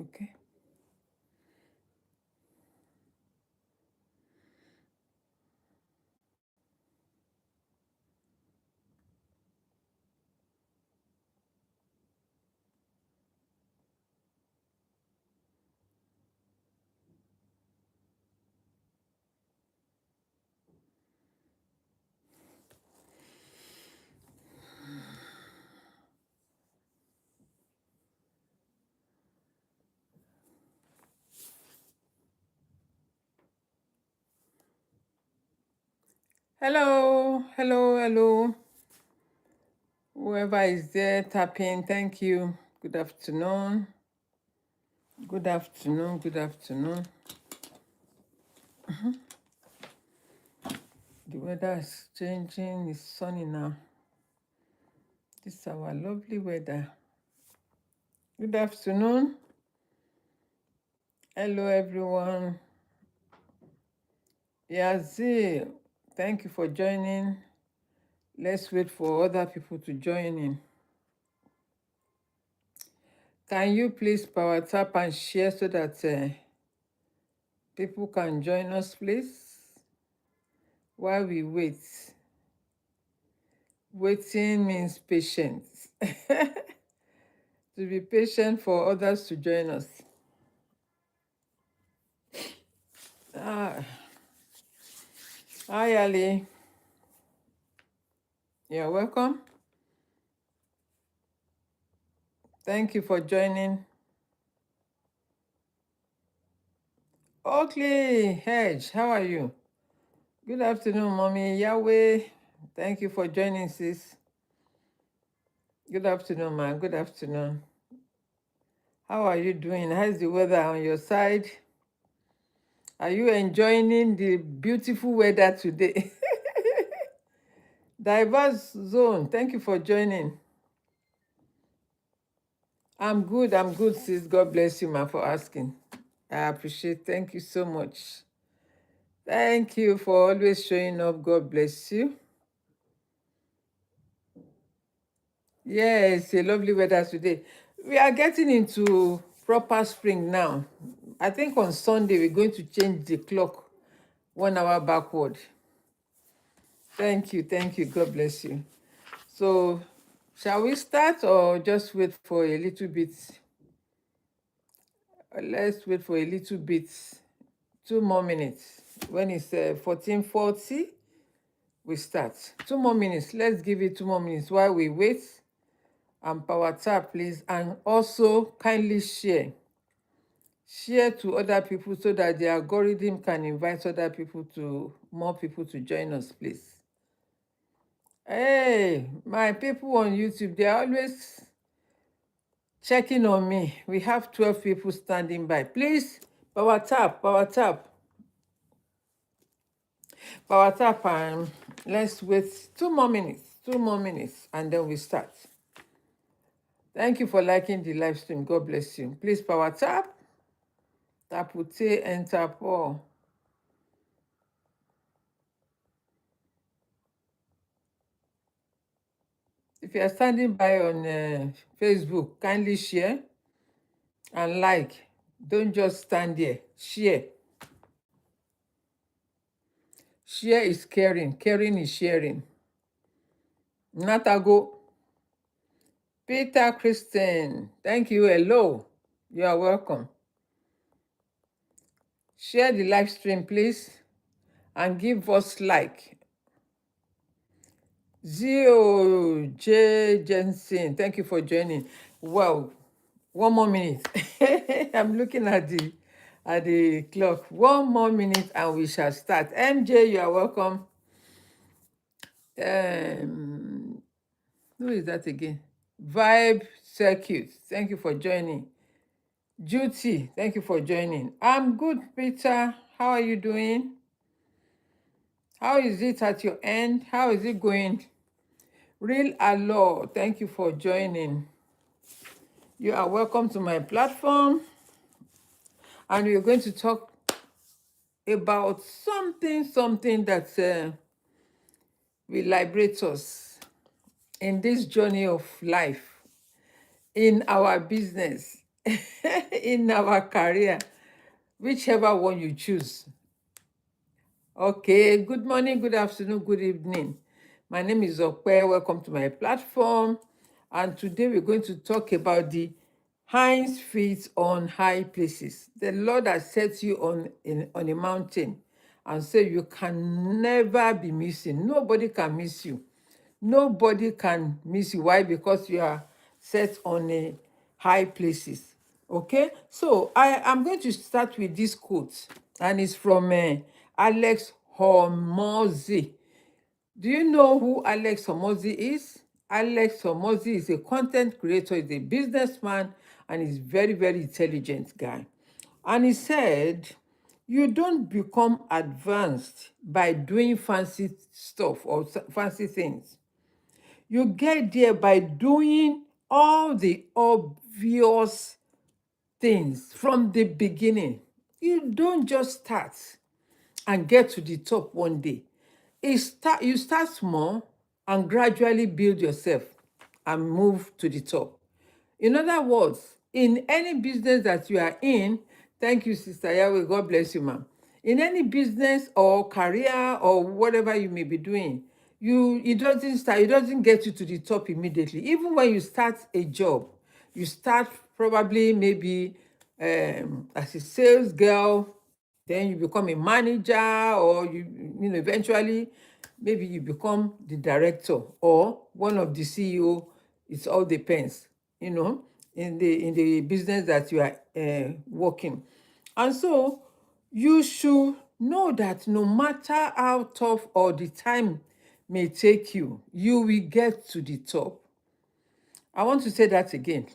Okay. Hello, hello, hello. Whoever is there tapping, thank you. Good afternoon. Good afternoon. Good afternoon. The weather is changing. It's sunny now. This is our lovely weather. Good afternoon. Hello, everyone. Yazzie, thank you for joining. Let's wait for other people to join in. Can you please power tap and share so that people can join us, please? While we wait. Waiting means patience. To be patient for others to join us. Ah, hi, Ali. You're welcome. Thank you for joining. Oakley Hedge, how are you? Good afternoon, Mommy Yahweh. Thank you for joining, sis. Good afternoon, man. Good afternoon. How are you doing? How's the weather on your side? Are you enjoying the beautiful weather today? Diverse zone. Thank you for joining. I'm good, sis. God bless you, ma, for asking. I appreciate. Thank you so much. Thank you for always showing up. God bless you. Yes, a lovely weather today. We are getting into proper spring now. I think on Sunday we're going to change the clock 1 hour backward. Thank you, thank you. God bless you. So, shall we start or just wait for a little bit? Let's wait for a little bit. 2 more minutes. When it's 14:40, we start. 2 more minutes. Let's give it 2 more minutes while we wait. And power tap, please. And also kindly share. Share to other people so that the algorithm can invite other people more people to join us, please. Hey, my people on YouTube, they're always checking on me. We have 12 people standing by. Please, power tap, power tap. Power tap, and let's wait 2 more minutes, and then we start. Thank you for liking the live stream. God bless you. Please power tap. Tapute and tap all. If you are standing by on Facebook, kindly share and like. Don't just stand there. Share. Share is caring. Caring is sharing. Natago. Peter Christian. Thank you. Hello. You are welcome. Share the live stream, please, and give us like. Zio J Jensen. Thank you for joining. Wow. 1 more minute. I'm looking at the clock. 1 more minute and we shall start. MJ, you are welcome. Who is that again? Vibe Circuit. Thank you for joining. Judy, thank you for joining. I'm good, Peter. How are you doing? How is it at your end? How is it going? Real Alo, thank you for joining. You are welcome to my platform, and we're going to talk about something that will liberate us in this journey of life, in our business, in our career, whichever one you choose. Okay, good morning, good afternoon, good evening. My name is Opeolu. Welcome to my platform. And today we're going to talk about the hinds feet on high places. The Lord has set you on a mountain and say you can never be missing. Nobody can miss you. Nobody can miss you. Why? Because you are set on a high places. Okay, so I am going to start with this quote, and it's from Alex Hormozy. Do you know who Alex Hormozy is? Alex Hormozy is a content creator, is a businessman, and is very intelligent guy. And he said, you don't become advanced by doing fancy stuff or fancy things. You get there by doing all the obvious things from the beginning. You don't just start and get to the top one day. You start small and gradually build yourself and move to the top. In other words, in any business that you are in, thank you, Sister Yahweh, God bless you, ma'am. In any business or career or whatever you may be doing, it doesn't get you to the top immediately. Even when you start a job, you start probably maybe as a sales girl, then you become a manager, or eventually maybe you become the director or one of the CEO. It all depends, in the business that you are working. And so you should know that no matter how tough or the time may take you, you will get to the top. I want to say that again.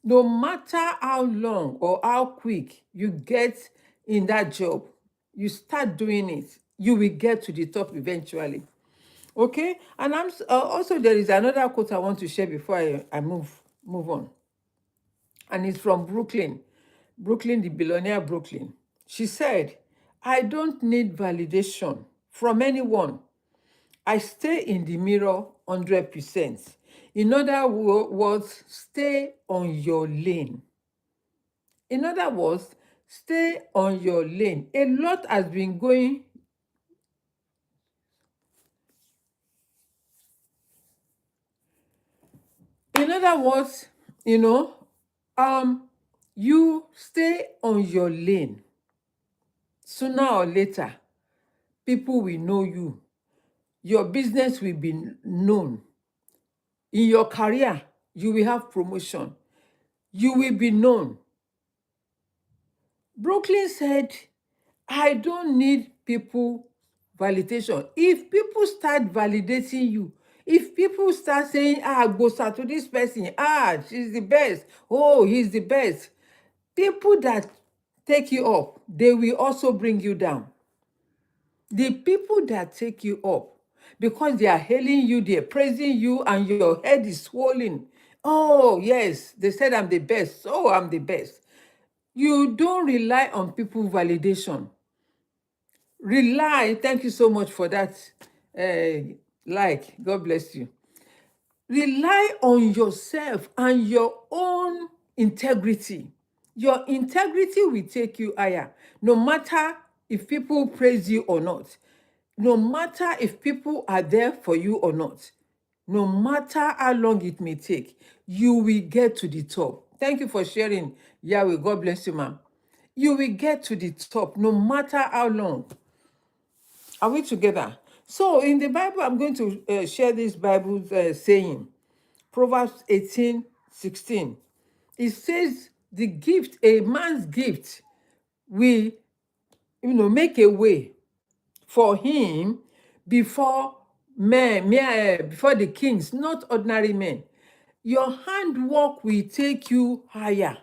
No matter how long or how quick you get in that job, you start doing it, you will get to the top eventually. Okay, and also there is another quote I want to share before I move on, and it's from Brooklyn, the billionaire Brooklyn. She said, I don't need validation from anyone. I stay in the mirror 100%. In other words, stay on your lane. In other words, stay on your lane. A lot has been going. In other words, you stay on your lane. Sooner or later, people will know you. Your business will be known. In your career, you will have promotion. You will be known. Brooklyn said, I don't need people validation. If people start validating you, if people start saying, go to this person, she's the best, oh, he's the best, people that take you up, they will also bring you down. The people that take you up, because they are hailing you, they are praising you, and your head is swollen. Oh, yes, they said I'm the best. Oh, I'm the best. You don't rely on people validation. Thank you so much for that. God bless you. Rely on yourself and your own integrity. Your integrity will take you higher, no matter if people praise you or not, no matter if people are there for you or not, no matter how long it may take, you will get to the top. Thank you for sharing, Yahweh. God bless you, ma'am. You will get to the top no matter how long. Are we together? So in the Bible, I'm going to share this Bible saying, Proverbs 18:16. It says, the gift, a man's gift, will make a way for him before before the kings, not ordinary men. Your handwork will take you higher.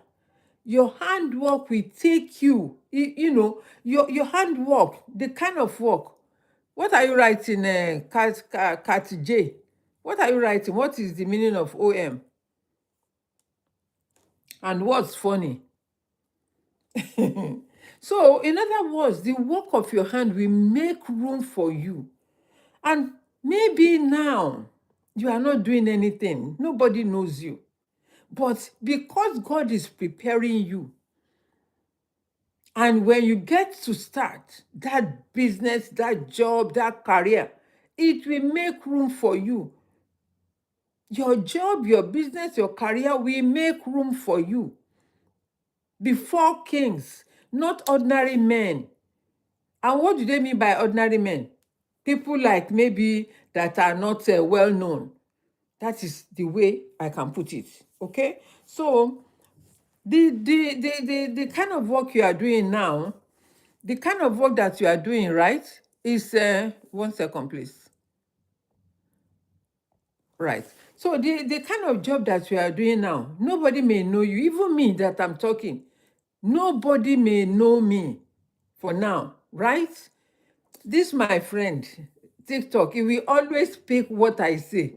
Your handwork will take you, your handwork, the kind of work. What are you writing, Cat J? What are you writing? What is the meaning of OM? And what's funny? So, in other words, the work of your hand will make room for you. And maybe now you are not doing anything, nobody knows you. But because God is preparing you, and when you get to start that business, that job, that career, it will make room for you. Your job, your business, your career will make room for you before kings, not ordinary men. And what do they mean by ordinary men? People like maybe that are not well known. That is the way I can put it. Okay? So the kind of work you are doing now, the kind of work that you are doing, right, is 1 second, please. Right. So the kind of job that you are doing now, nobody may know you. Even me that I'm talking, nobody may know me for now, right? This my friend, TikTok, he will always pick what I say.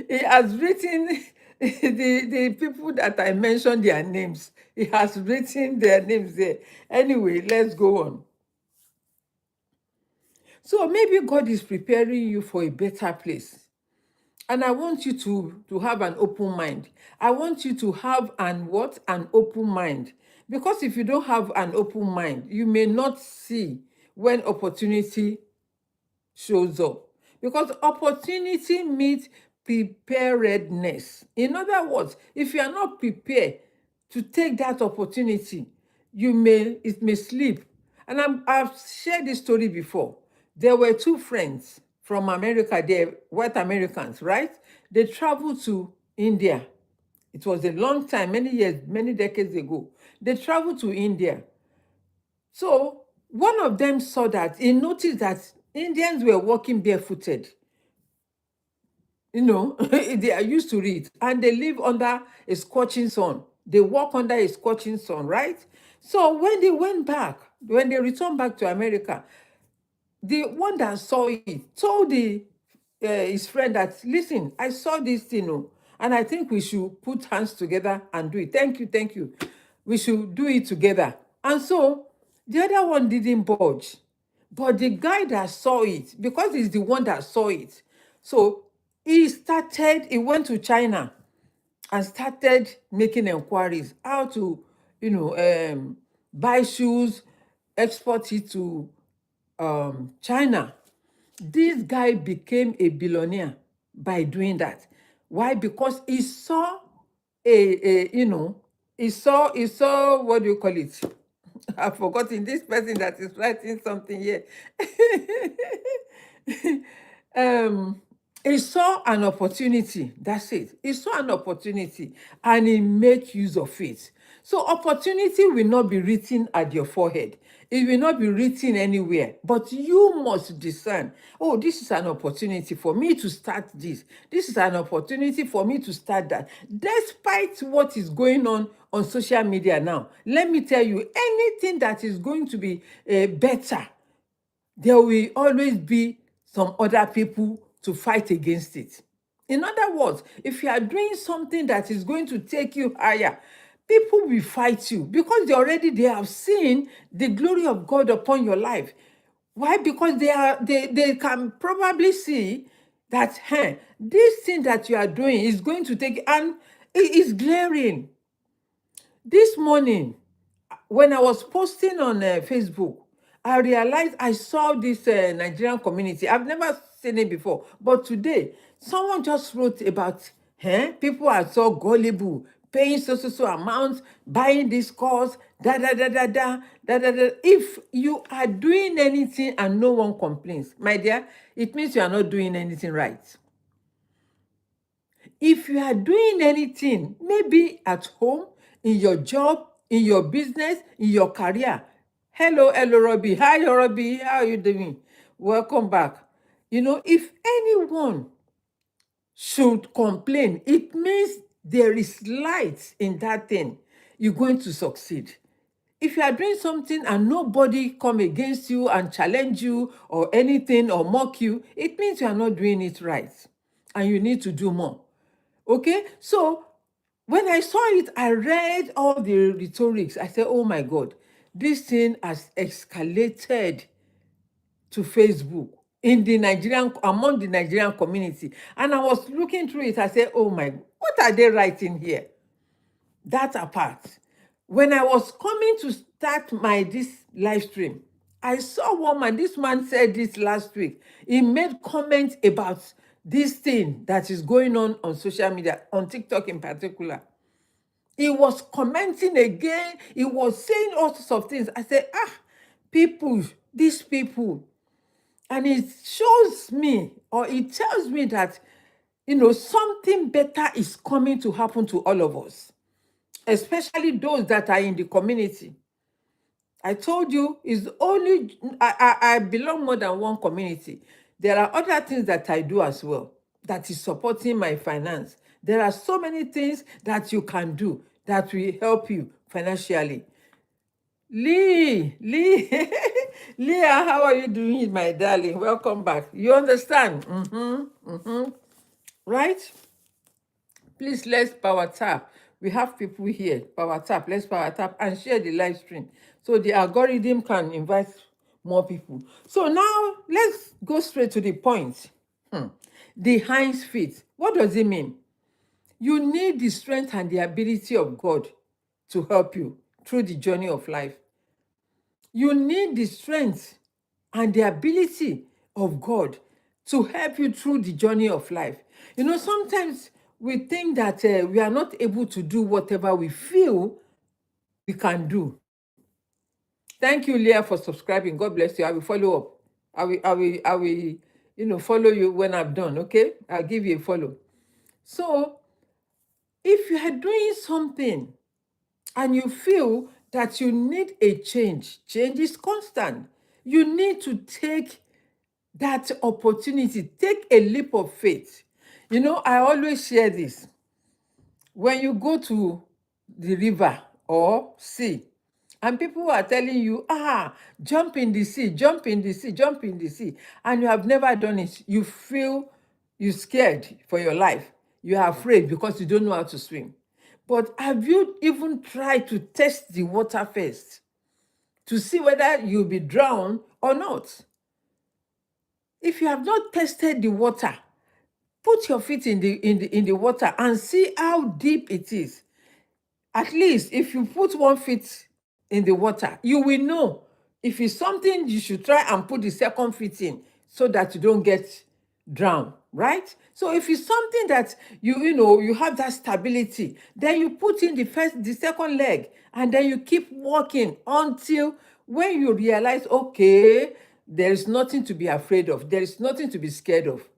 He has written the people that I mentioned their names. He has written their names there. Anyway, let's go on. So maybe God is preparing you for a better place. And I want you to have an open mind. I want you to have an open mind. Because if you don't have an open mind, you may not see when opportunity shows up. Because opportunity means preparedness. In other words, if you are not prepared to take that opportunity, it may slip. And I've shared this story before. There were two friends from America, they're white Americans, right? They traveled to India. It was a long time, many years, many decades ago. They traveled to India. So one of them saw that, he noticed that Indians were walking barefooted. They are used to it. And they live under a scorching sun. They walk under a scorching sun, right? So when they went back, when they returned back to America, the one that saw it told his friend that, listen, I saw this thing, and I think we should put hands together and do it. Thank you. We should do it together. And so the other one didn't budge. But the guy that saw it, because he's the one that saw it, so he went to China and started making inquiries how to, buy shoes, export it to China. This guy became a billionaire by doing that. Why? Because he saw he saw what do you call it? I've forgotten this person that is writing something here. um he saw an opportunity. That's it. He saw an opportunity and he made use of it. So opportunity will not be written at your forehead. It will not be written anywhere. But you must discern, oh, this is an opportunity for me to start this. This is an opportunity for me to start that. Despite what is going on social media now, let me tell you, anything that is going to be better, there will always be some other people to fight against it. In other words, if you are doing something that is going to take you higher, people will fight you because they have seen the glory of God upon your life. Why? Because they can probably see that, hey, this thing that you are doing is going to take, and it is glaring. This morning, when I was posting on Facebook, I realized I saw this Nigerian community. I've never seen it before. But today, someone just wrote about people are so gullible, paying so amounts, buying this course, da da da da da da da da. If you are doing anything and no one complains, my dear, it means you are not doing anything right. If you are doing anything, maybe at home, in your job, in your business, in your career. Hello, Robbie. Hi, Robbie. How are you doing? Welcome back. If anyone should complain, it means there is light in that thing. You're going to succeed. If you are doing something and nobody come against you and challenge you or anything or mock you, it means you are not doing it right and you need to do more. Okay? So When I saw it, I read all the rhetorics. I said, oh my God, this thing has escalated to Facebook in the Nigerian, among the Nigerian community. And I was looking through it. I said, oh my, what are they writing here? That apart. When I was coming to start this live stream, I saw one man. This man said this last week. He made comments about this thing that is going on social media, on TikTok in particular. He was commenting again. He was saying all sorts of things. I said, people, these people. And it shows me, or it tells me that, something better is coming to happen to all of us, especially those that are in the community. I told you, I belong more than one community. There are other things that I do as well that is supporting my finance. There are so many things that you can do that will help you financially. Leah, Leah, how are you doing, my darling? Welcome back. You understand? Right? Please, let's power tap. We have people here. Power tap. Let's power tap and share the live stream so the algorithm can invite more people. So now let's go straight to the point. The hinds feet. What does it mean? You need the strength and the ability of God to help you through the journey of life. You need the strength and the ability of God to help you through the journey of life. Sometimes we think that we are not able to do whatever we feel we can do. Thank you, Leah, for subscribing. God bless you. I will follow up. I will follow you when I'm done, okay? I'll give you a follow. So, if you are doing something and you feel that you need a change is constant. You need to take that opportunity, take a leap of faith. I always share this. When you go to the river or sea, and people are telling you, jump in the sea, jump in the sea, jump in the sea, and you have never done it, you feel you're scared for your life. You are afraid because you don't know how to swim. But have you even tried to test the water first to see whether you'll be drowned or not? If you have not tested the water, put your feet in the water and see how deep it is. At least if you put 1 foot in the water, you will know if it's something you should try and put the second foot in so that you don't get drowned, right? So if it's something that you have that stability, then you put in the second leg, and then you keep walking until when you realize, okay, there is nothing to be afraid of, there is nothing to be scared of.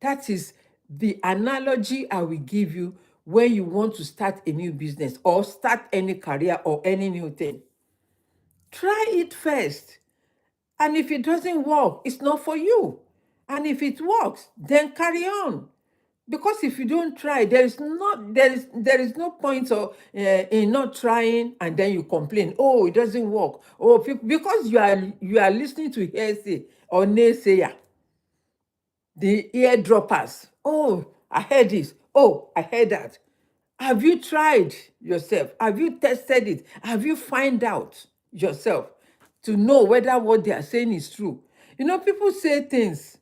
That is the analogy I will give you when you want to start a new business or start any career or any new thing. Try it first. And if it doesn't work, it's not for you. And if it works, then carry on. Because if you don't try, there is no point in not trying and then you complain. Oh, it doesn't work. Oh, because you are listening to hearsay or naysayer, the eardroppers. Oh, I heard this. Oh, I heard that. Have you tried yourself? Have you tested it? Have you find out yourself to know whether what they are saying is true? People say things.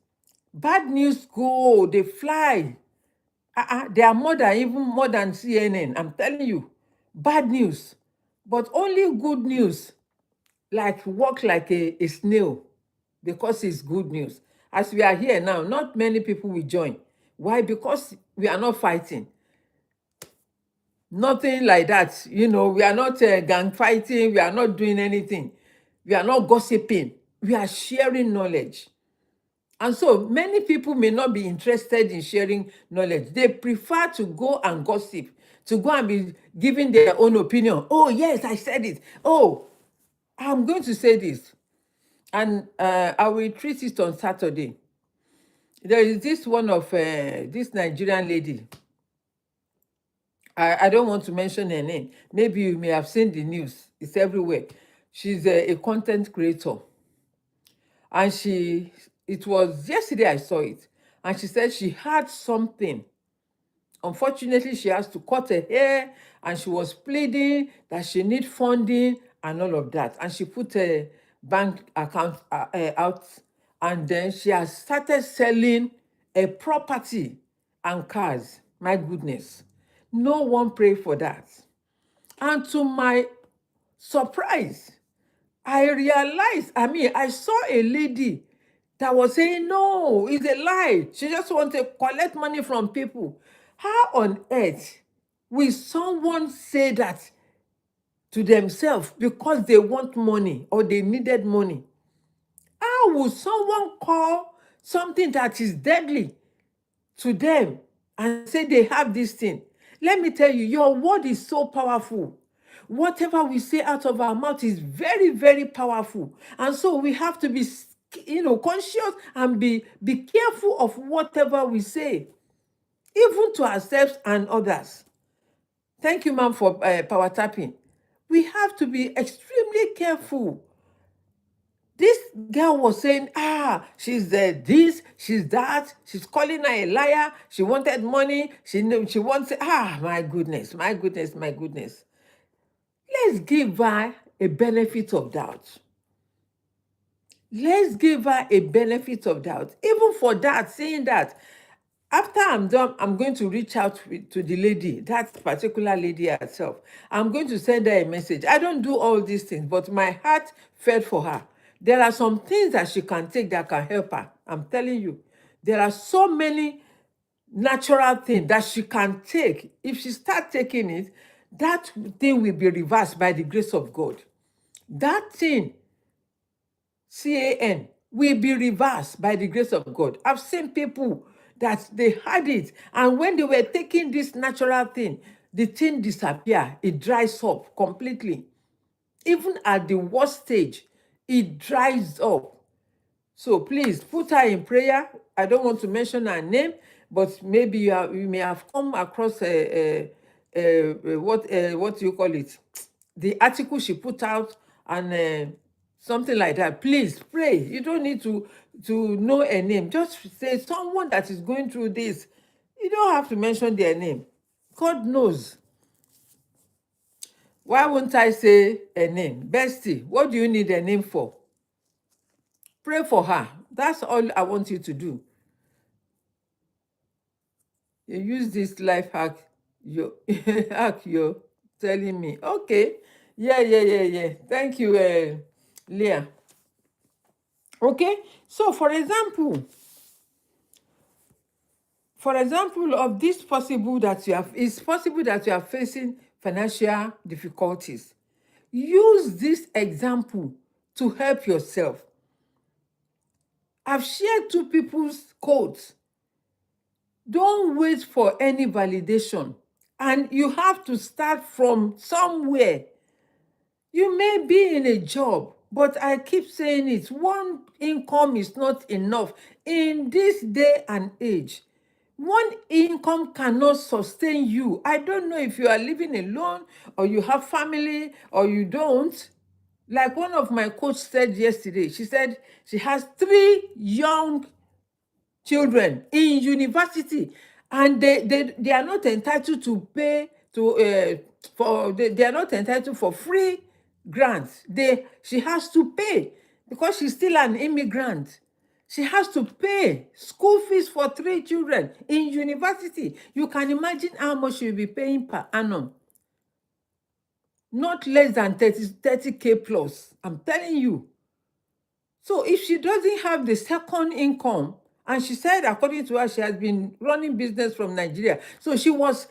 Bad news go, they fly. They are even more than CNN. I'm telling you. Bad news. But only good news walk like a snail because it's good news. As we are here now, not many people will join. Why? Because we are not fighting. Nothing like that. We are not gang fighting. We are not doing anything. We are not gossiping. We are sharing knowledge. And so many people may not be interested in sharing knowledge. They prefer to go and gossip, to go and be giving their own opinion. Oh, yes, I said it. Oh, I'm going to say this. And I will treat it on Saturday. There is this one of this Nigerian lady. I don't want to mention her name. Maybe you may have seen the news. It's everywhere. She's a content creator. And it was yesterday I saw it. And she said she had something Unfortunately, she has to cut her hair, and she was pleading that she need funding and all of that. And she put a bank account out, and then she has started selling a property and cars. My goodness, no one prayed for that. And to my surprise, I realized, I saw a lady that was saying, no, it's a lie. She just wants to collect money from people. How on earth will someone say that to themselves because they want money or they needed money? How will someone call something that is deadly to them and say they have this thing? Let me tell you, your word is so powerful. Whatever we say out of our mouth is very, very powerful. And so we have to be, conscious and be careful of whatever we say, even to ourselves and others. Thank you, ma'am, for power tapping. We have to be extremely careful. This girl was saying, she's this, she's that, she's calling her a liar, she wanted money, she wants, my goodness, my goodness, my goodness. Let's give her a benefit of doubt. Let's give her a benefit of doubt. Even for that, saying that, after I'm done, I'm going to reach out to the lady, that particular lady herself. I'm going to send her a message. I don't do all these things, but my heart felt for her. There are some things that she can take that can help her. I'm telling you. There are so many natural things that she can take. If she starts taking it, that thing will be reversed by the grace of God. That thing, CAN, will be reversed by the grace of God. I've seen people that they had it, and when they were taking this natural thing, the thing disappears. It dries up completely. Even at the worst stage, it dries up. So please put her in prayer. I don't want to mention her name, but maybe you may have come across what do you call it? The article she put out, and something like that. Please pray. You don't need to know a name. Just say someone that is going through this. You don't have to mention their name. God knows. Why won't I say a name? Bestie, what do you need a name for? Pray for her. That's all I want you to do. You use this life hack, you're telling me. Okay. Yeah. Thank you, Leah. Okay. So for example of this possible that you have, it's possible that you are facing financial difficulties. Use this example to help yourself. I've shared two people's quotes. Don't wait for any validation. And you have to start from somewhere. You may be in a job, but I keep saying it, one income is not enough in this day and age. One income cannot sustain you. I don't know if you are living alone or you have family or you don't. Like one of my coach said yesterday, she said she has 3 young children in university, and they are not entitled to pay they are not entitled for free grants. She has to pay because she's still an immigrant. She has to pay school fees for 3 children in university. You can imagine how much she'll be paying per annum. Not less than 30K plus. I'm telling you. So if she doesn't have the second income, and she said, according to her, she has been running business from Nigeria. So she was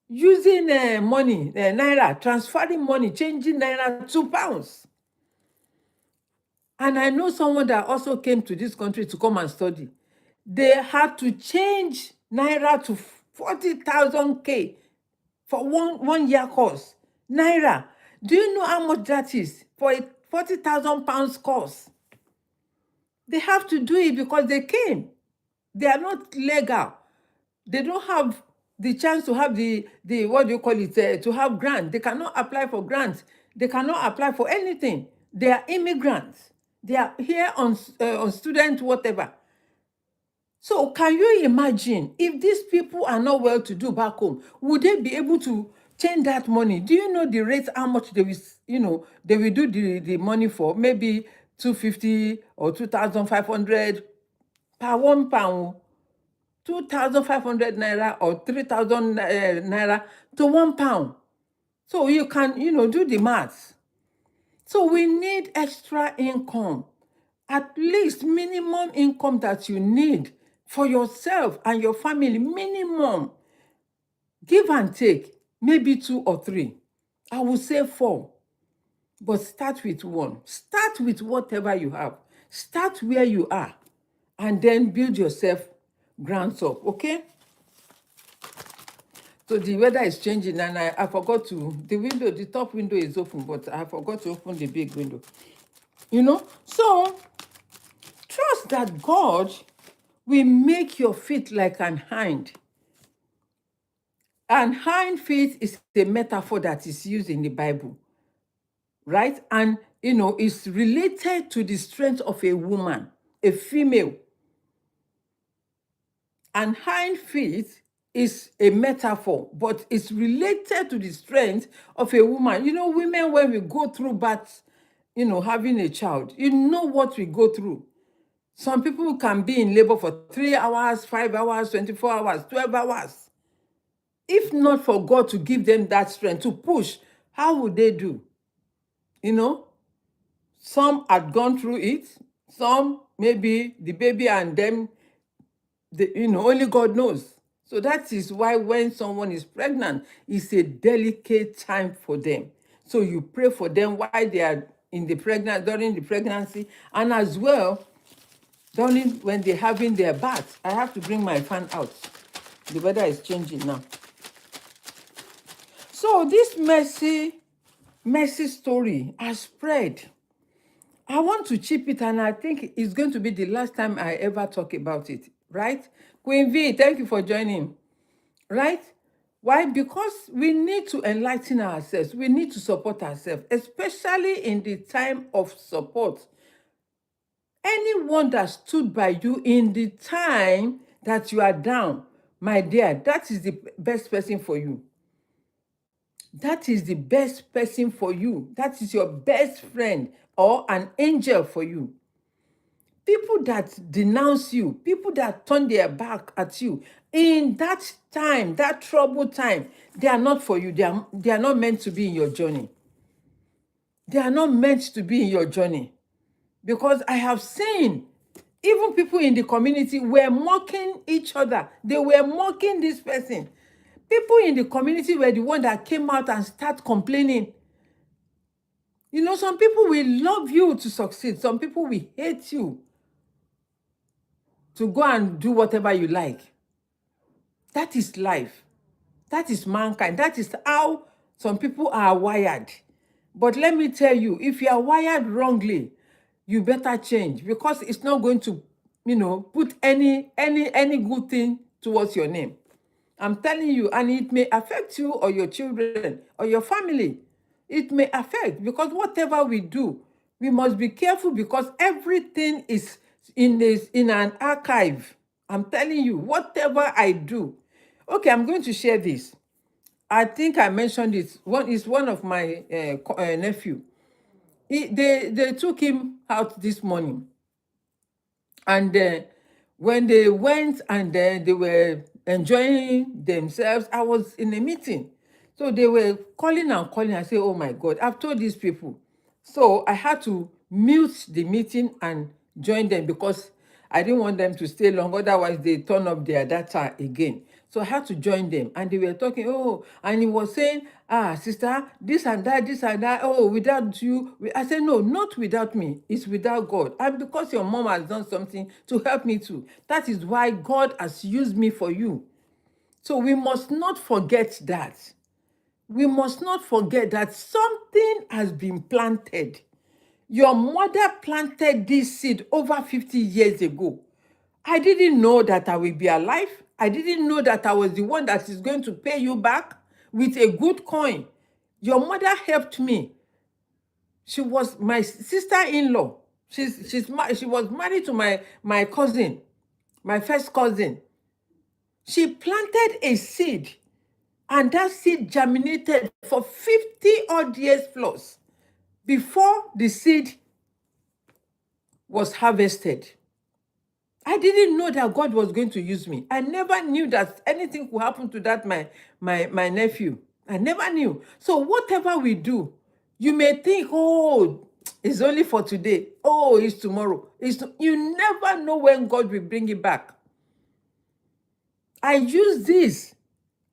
using money, naira, transferring money, changing naira to pounds. And I know someone that also came to this country to come and study. They had to change naira to 40,000 K for one year course. Naira. Do you know how much that is for a 40,000 pounds course? They have to do it because they came. They are not legal. They don't have the chance to have the what do you call it, to have grant. They cannot apply for grants. They cannot apply for anything. They are immigrants. They are here on student whatever. So can you imagine if these people are not well to do back home, would they be able to change that money? Do you know the rate, how much they will, they will do the money for? Maybe 250 or 2,500 per 1 pound. 2,500 naira or 3,000 naira to 1 pound. So you can, do the math. So we need extra income, at least minimum income that you need for yourself and your family, minimum. Give and take, maybe 2 or 3. I would say 4, but start with 1. Start with whatever you have. Start where you are and then build yourself grounds up, okay? So the weather is changing and I forgot to, the top window is open, but I forgot to open the big window. So trust that God will make your feet like an hind. And hind feet is a metaphor that is used in the Bible, right? And, it's related to the strength of a woman, a female. And hind feet is a metaphor, but it's related to the strength of a woman. Women, when we go through birth, having a child, what we go through. Some people can be in labor for 3 hours, 5 hours, 24 hours, 12 hours. If not for God to give them that strength to push, how would they do? Some had gone through it. Some, maybe the baby and them, only God knows. So that is why when someone is pregnant, it's a delicate time for them. So you pray for them while they are during the pregnancy, and as well when they're having their bath. I have to bring my fan out. The weather is changing now. So this mercy story has spread. I want to chip it, and I think it's going to be the last time I ever talk about it, right? Queen V, thank you for joining, right? Why? Because we need to enlighten ourselves. We need to support ourselves, especially in the time of support. Anyone that stood by you in the time that you are down, my dear, that is the best person for you. That is the best person for you. That is your best friend or an angel for you. People that denounce you, people that turn their back at you, in that time, that troubled time, they are not for you. They are not meant to be in your journey. They are not meant to be in your journey. Because I have seen even people in the community were mocking each other. They were mocking this person. People in the community were the one that came out and start complaining. Some people will love you to succeed. Some people will hate you to go and do whatever you like. That is life. That is mankind. That is how some people are wired. But let me tell you, if you are wired wrongly, you better change, because it's not going to, put any good thing towards your name. I'm telling you, and it may affect you or your children or your family. It may affect, because whatever we do, we must be careful, because everything is in an archive. I'm telling you, whatever I do. Okay, I'm going to share this. I think I mentioned it. One of my nephew. They took him out this morning, and when they went and they were enjoying themselves, I was in a meeting. So they were calling and calling. I said, oh my God, I've told these people. So I had to mute the meeting and join them, because I didn't want them to stay long. Otherwise, they turn up their data again. So I had to join them. And they were talking, and he was saying, sister, this and that, without you. I said, no, not without me. It's without God. And because your mom has done something to help me too. That is why God has used me for you. So we must not forget that. We must not forget that something has been planted. Your mother planted this seed over 50 years ago. I didn't know that I will be alive. I didn't know that I was the one that is going to pay you back with a good coin. Your mother helped me. She was my sister-in-law. She was married to my cousin. my first cousin, she planted a seed, and that seed germinated for 50 odd years plus before the seed was harvested. I didn't know that God was going to use me. I never knew that anything could happen to that my nephew. I never knew. So whatever we do, you may think, oh, it's only for today. Oh, it's tomorrow. You never know when God will bring it back. I use this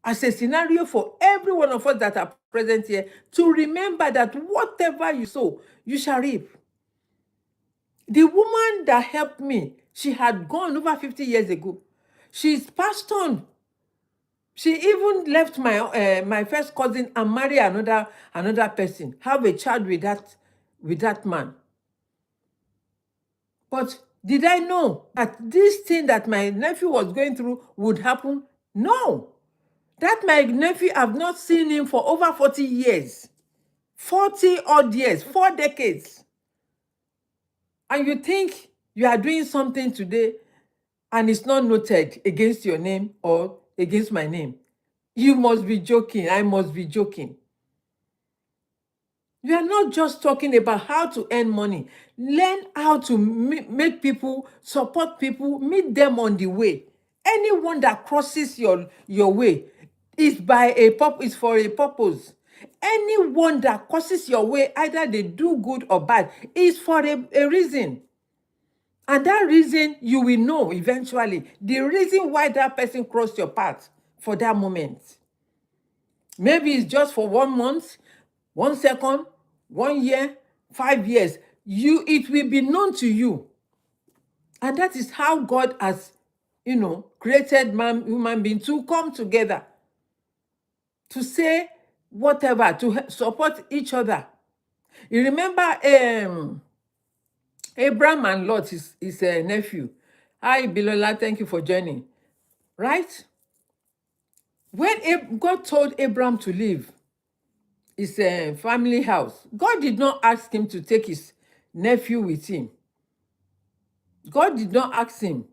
as a scenario for every one of us that are present here to remember that whatever you sow, you shall reap. The woman that helped me, she had gone over 50 years ago. She's passed on. She even left my first cousin and marry another person, have a child with that man. But did I know that this thing that my nephew was going through would happen? No. That my nephew, I've not seen him for over 40 years. 40 odd years, 4 decades. And you think you are doing something today and it's not noted against your name or against my name. You must be joking. I must be joking. We are not just talking about how to earn money. Learn how to make people, support people, meet them on the way. Anyone that crosses your way is for a purpose. Anyone that crosses your way, either they do good or bad, is for a reason. And that reason, you will know eventually the reason why that person crossed your path for that moment. Maybe it's just for 1 month, 1 second, 1 year, 5 years. It will be known to you. And that is how God has, created human being to come together, to say whatever, to support each other. You remember Abraham and Lot, his nephew. Hi, Bilola, thank you for joining. Right? When God told Abraham to leave his family house, God did not ask him to take his nephew with him. God did not ask him,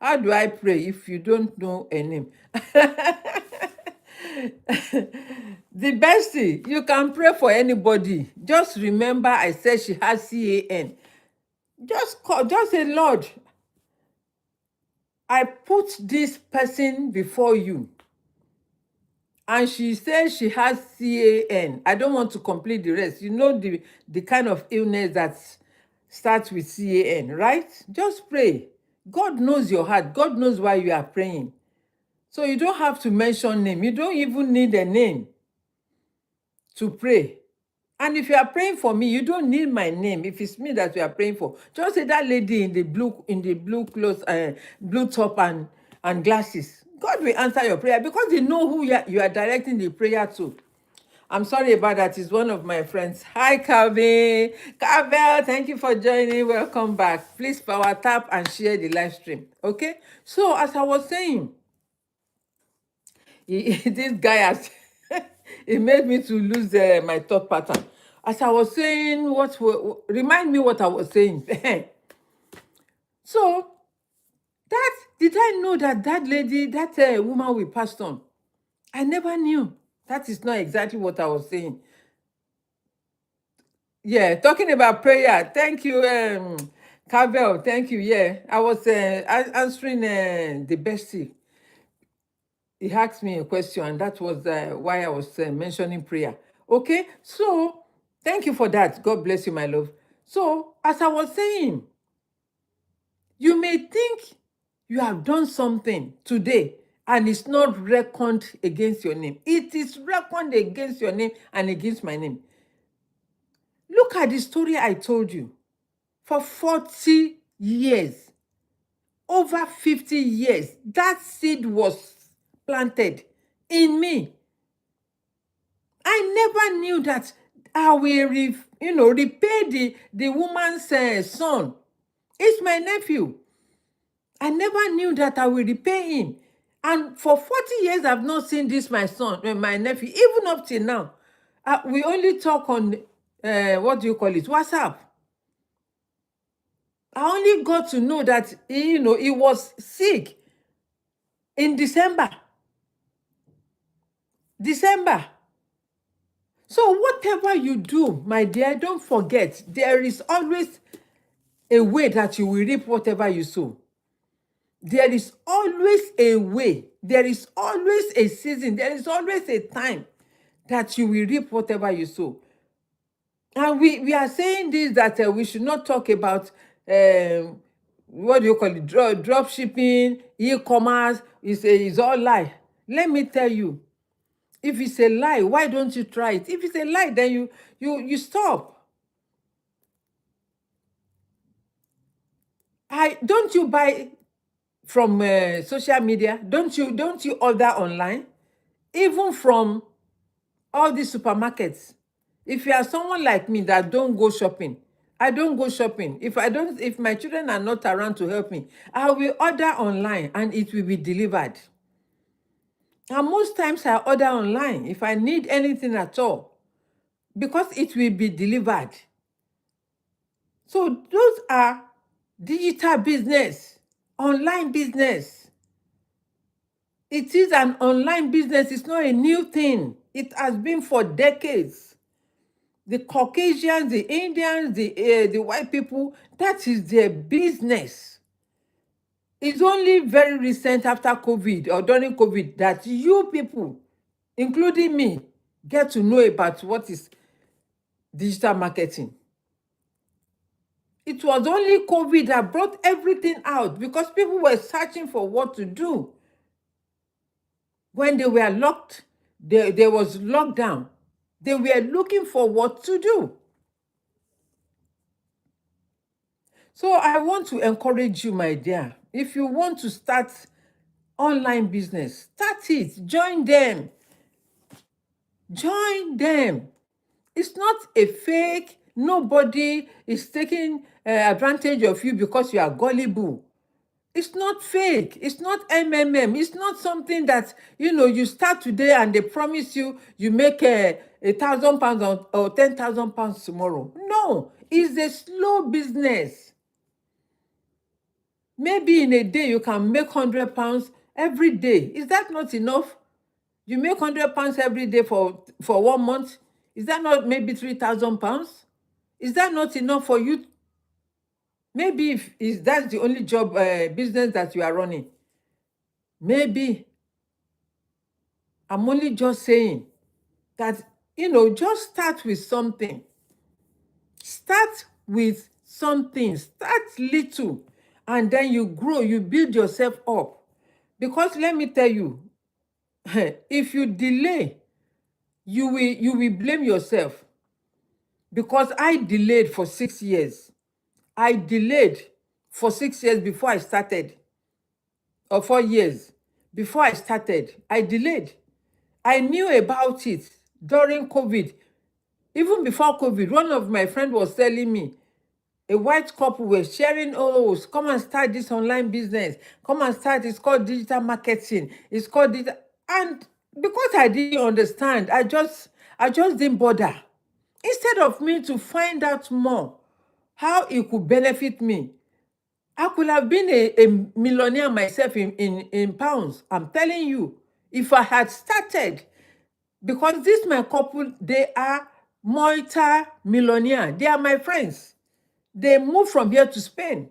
how do I pray if you don't know a name? The best thing, you can pray for anybody. Just remember I said she has CAN. Just say, Lord, I put this person before you. And she says she has CAN. I don't want to complete the rest. You know the kind of illness that starts with CAN, right? Just pray. God knows your heart. God knows why you are praying. So you don't have to mention name. You don't even need a name to pray. And if you are praying for me, you don't need my name. If it's me that you are praying for, just say that lady in the blue clothes, blue top and glasses. God will answer your prayer because they know who you are directing the prayer to. I'm sorry about that. It's one of my friends. Hi, Calvin. Calvin, thank you for joining. Welcome back. Please power tap and share the live stream. Okay? So, as I was saying, this guy has it made me to lose my thought pattern. As I was saying, remind me what I was saying. So, did I know that lady, that woman we passed on? I never knew. That is not exactly what I was saying. Yeah, talking about prayer. Thank you, Carvel. Thank you. Yeah, I was answering the bestie. He asked me a question, and that was why I was mentioning prayer. Okay, so thank you for that. God bless you, my love. So, as I was saying, you may think you have done something today and it's not reckoned against your name. It is reckoned against your name and against my name. Look at the story I told you. For 40 years, over 50 years, that seed was planted in me. I never knew that I will repay the woman's son. It's my nephew. I never knew that I will repay him. And for 40 years, I've not seen this, my son, my nephew, even up till now. We only talk on, what do you call it, WhatsApp. I only got to know that, he was sick in December. December. So whatever you do, my dear, don't forget, there is always a way that you will reap whatever you sow. There is always a way. There is always a season. There is always a time that you will reap whatever you sow. And we are saying this, that we should not talk about, what do you call it, drop shipping, e-commerce. Is all lie. Let me tell you, if it's a lie, why don't you try it? If it's a lie, then you stop. Don't you buy from social media? Don't you order online? Even from all these supermarkets. If you are someone like me that don't go shopping, I don't go shopping. If my children are not around to help me, I will order online and it will be delivered. And most times I order online if I need anything at all, because it will be delivered. So those are digital business, online business. It is an online business. It's not a new thing. It has been for decades. The Caucasians, the Indians, the white people, that is their business. It's only very recent, after COVID or during COVID, that you people, including me, get to know about what is digital marketing. It was only COVID that brought everything out, because people were searching for what to do. When they were locked, there was lockdown. They were looking for what to do. So I want to encourage you, my dear. If you want to start online business, start it. Join them. Join them. It's not a fake. Nobody is taking advantage of you because you are gullible. It's not fake. It's not MMM. It's not something that, you start today and they promise you make £1,000 or £10,000 tomorrow. No, it's a slow business. Maybe in a day you can make £100 every day. Is that not enough? You make £100 every day for 1 month. Is that not maybe £3,000? Is that not enough for you? Maybe if that's the only job business that you are running. Maybe. I'm only just saying that, just start with something. Start with something. Start little. And then you grow, you build yourself up. Because let me tell you, if you delay, you will blame yourself. Because I delayed for 6 years. I delayed for 6 years before I started. Or 4 years before I started. I delayed. I knew about it during COVID. Even before COVID, one of my friends was telling me, a white couple were sharing, oh, come and start this online business. Come and start, it's called digital marketing. It's called digital. And because I didn't understand, I just didn't bother. Instead of me to find out more how it could benefit me, I could have been a millionaire myself in pounds. I'm telling you, if I had started, because this my couple, they are multi-millionaire. They are my friends. They moved from here to Spain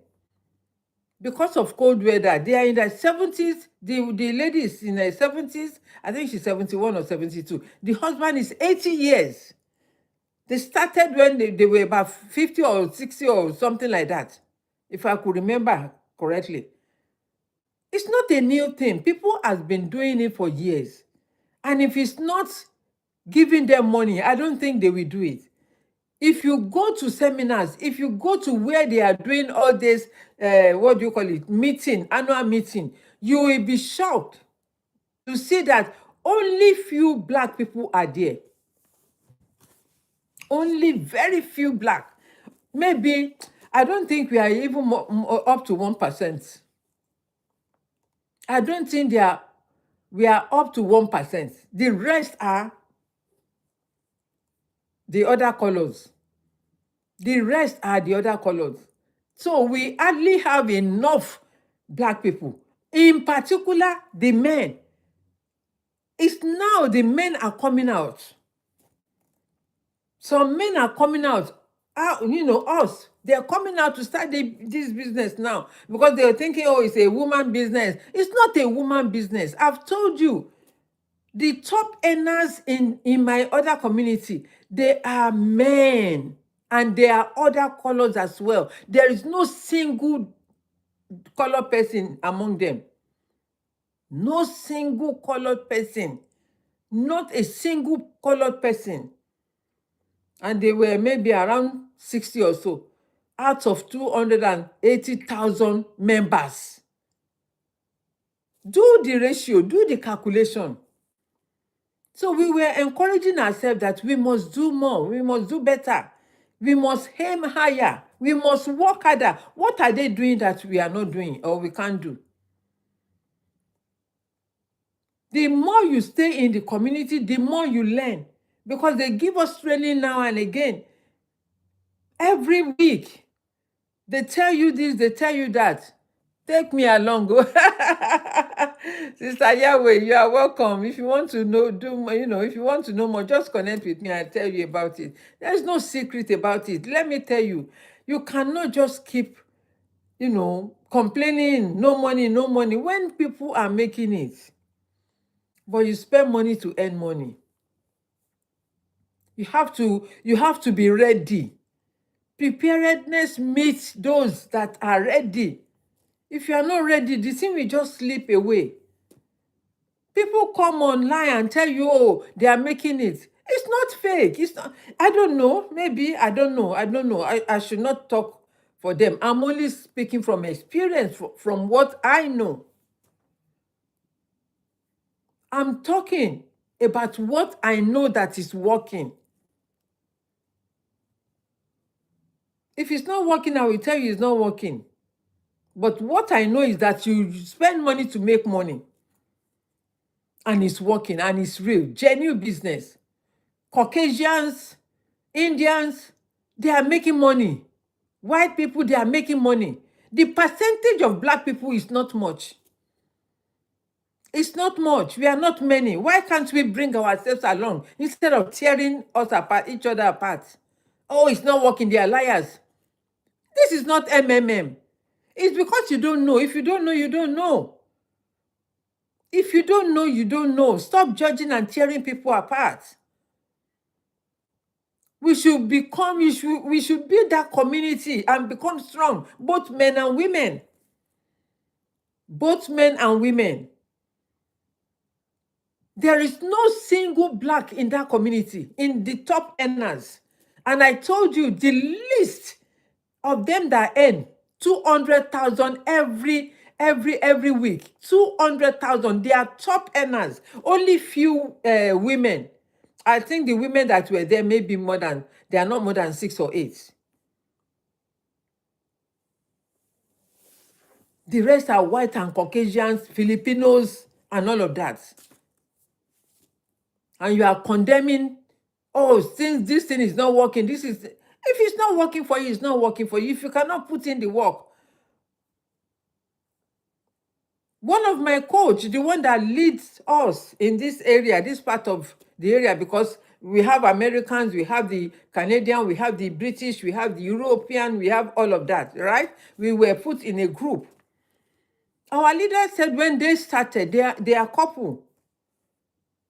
because of cold weather. They are in their 70s. The lady is in her 70s. I think she's 71 or 72. The husband is 80 years. They started when they were about 50 or 60 or something like that, if I could remember correctly. It's not a new thing. People have been doing it for years. And if it's not giving them money, I don't think they will do it. If you go to seminars, if you go to where they are doing all this, what do you call it, annual meeting, you will be shocked to see that only few Black people are there. Only very few Black. Maybe, I don't think we are even up to 1%. I don't think we are up to 1%. The rest are the other colors. The rest are the other colors. So we hardly have enough black people, in particular the men. It's now the men are coming out. Some men are coming out. Us. They're coming out to start this business now because they're thinking, oh, it's a woman business. It's not a woman business. I've told you, the top earners in my other community, they are men, and there are other colors as well. There is no single color person among them. No single colored person. Not a single colored person. And they were maybe around 60 or so out of 280,000 members. Do the ratio, do the calculation. So we were encouraging ourselves that we must do more, we must do better, we must aim higher, we must work harder. What are they doing that we are not doing or we can't do? The more you stay in the community, the more you learn, because they give us training now and again. Every week, they tell you this, they tell you that. Take me along. Go. Sister Yahweh, you are welcome. If you want to know, if you want to know more, just connect with me. I'll tell you about it. There's no secret about it. Let me tell you, you cannot just keep, complaining, no money, no money, when people are making it. But you spend money to earn money. You have to be ready. Preparedness meets those that are ready. If you are not ready, the thing will just slip away. People come online and tell you, oh, they are making it. It's not fake. It's not. I don't know. Maybe. I don't know. I should not talk for them. I'm only speaking from experience, from what I know. I'm talking about what I know that is working. If it's not working, I will tell you it's not working. But what I know is that you spend money to make money. And it's working, and it's real, genuine business. Caucasians, Indians, they are making money. White people, they are making money. The percentage of black people is not much. It's not much. We are not many. Why can't we bring ourselves along instead of tearing us apart, each other apart? Oh, it's not working. They are liars. This is not MMM. It's because you don't know. If you don't know, you don't know. If you don't know, you don't know. Stop judging and tearing people apart. We should we should build that community and become strong, both men and women. Both men and women. There is no single black in that community, in the top earners. And I told you, the list of them that earn 200,000 every week. 200,000. They are top earners. Only few women. I think the women that were there may be they are not more than 6 or 8. The rest are white and Caucasians, Filipinos, and all of that. And you are condemning, oh, since this thing is not working, if it's not working for you, it's not working for you. If you cannot put in the work. One of my coach, the one that leads us in this area, this part of the area, because we have Americans, we have the Canadian, we have the British, we have the European, we have all of that, right? We were put in a group. Our leader said when they started, they are couple.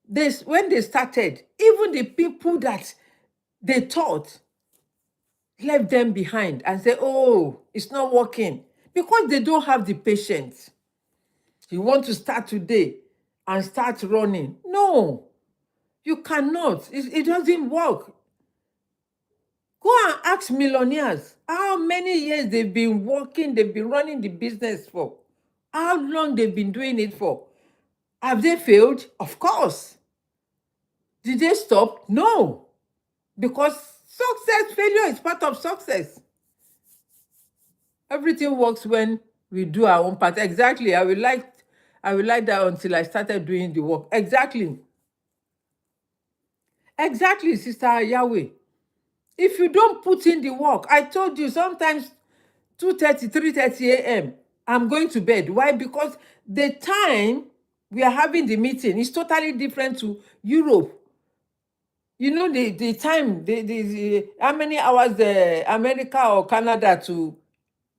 When they started, even the people that they taught left them behind and said, oh, it's not working, because they don't have the patience. You want to start today and start running. No, you cannot. It doesn't work. Go and ask millionaires how many years they've been working, they've been running the business for. How long they've been doing it for. Have they failed? Of course. Did they stop? No. Because failure is part of success. Everything works when we do our own part. Exactly. I will like that until I started doing the work. Exactly. Exactly, Sister Yahweh. If you don't put in the work, I told you sometimes 2:30, 3:30 a.m. I'm going to bed. Why? Because the time we are having the meeting is totally different to Europe. You know, the time, how many hours America or Canada to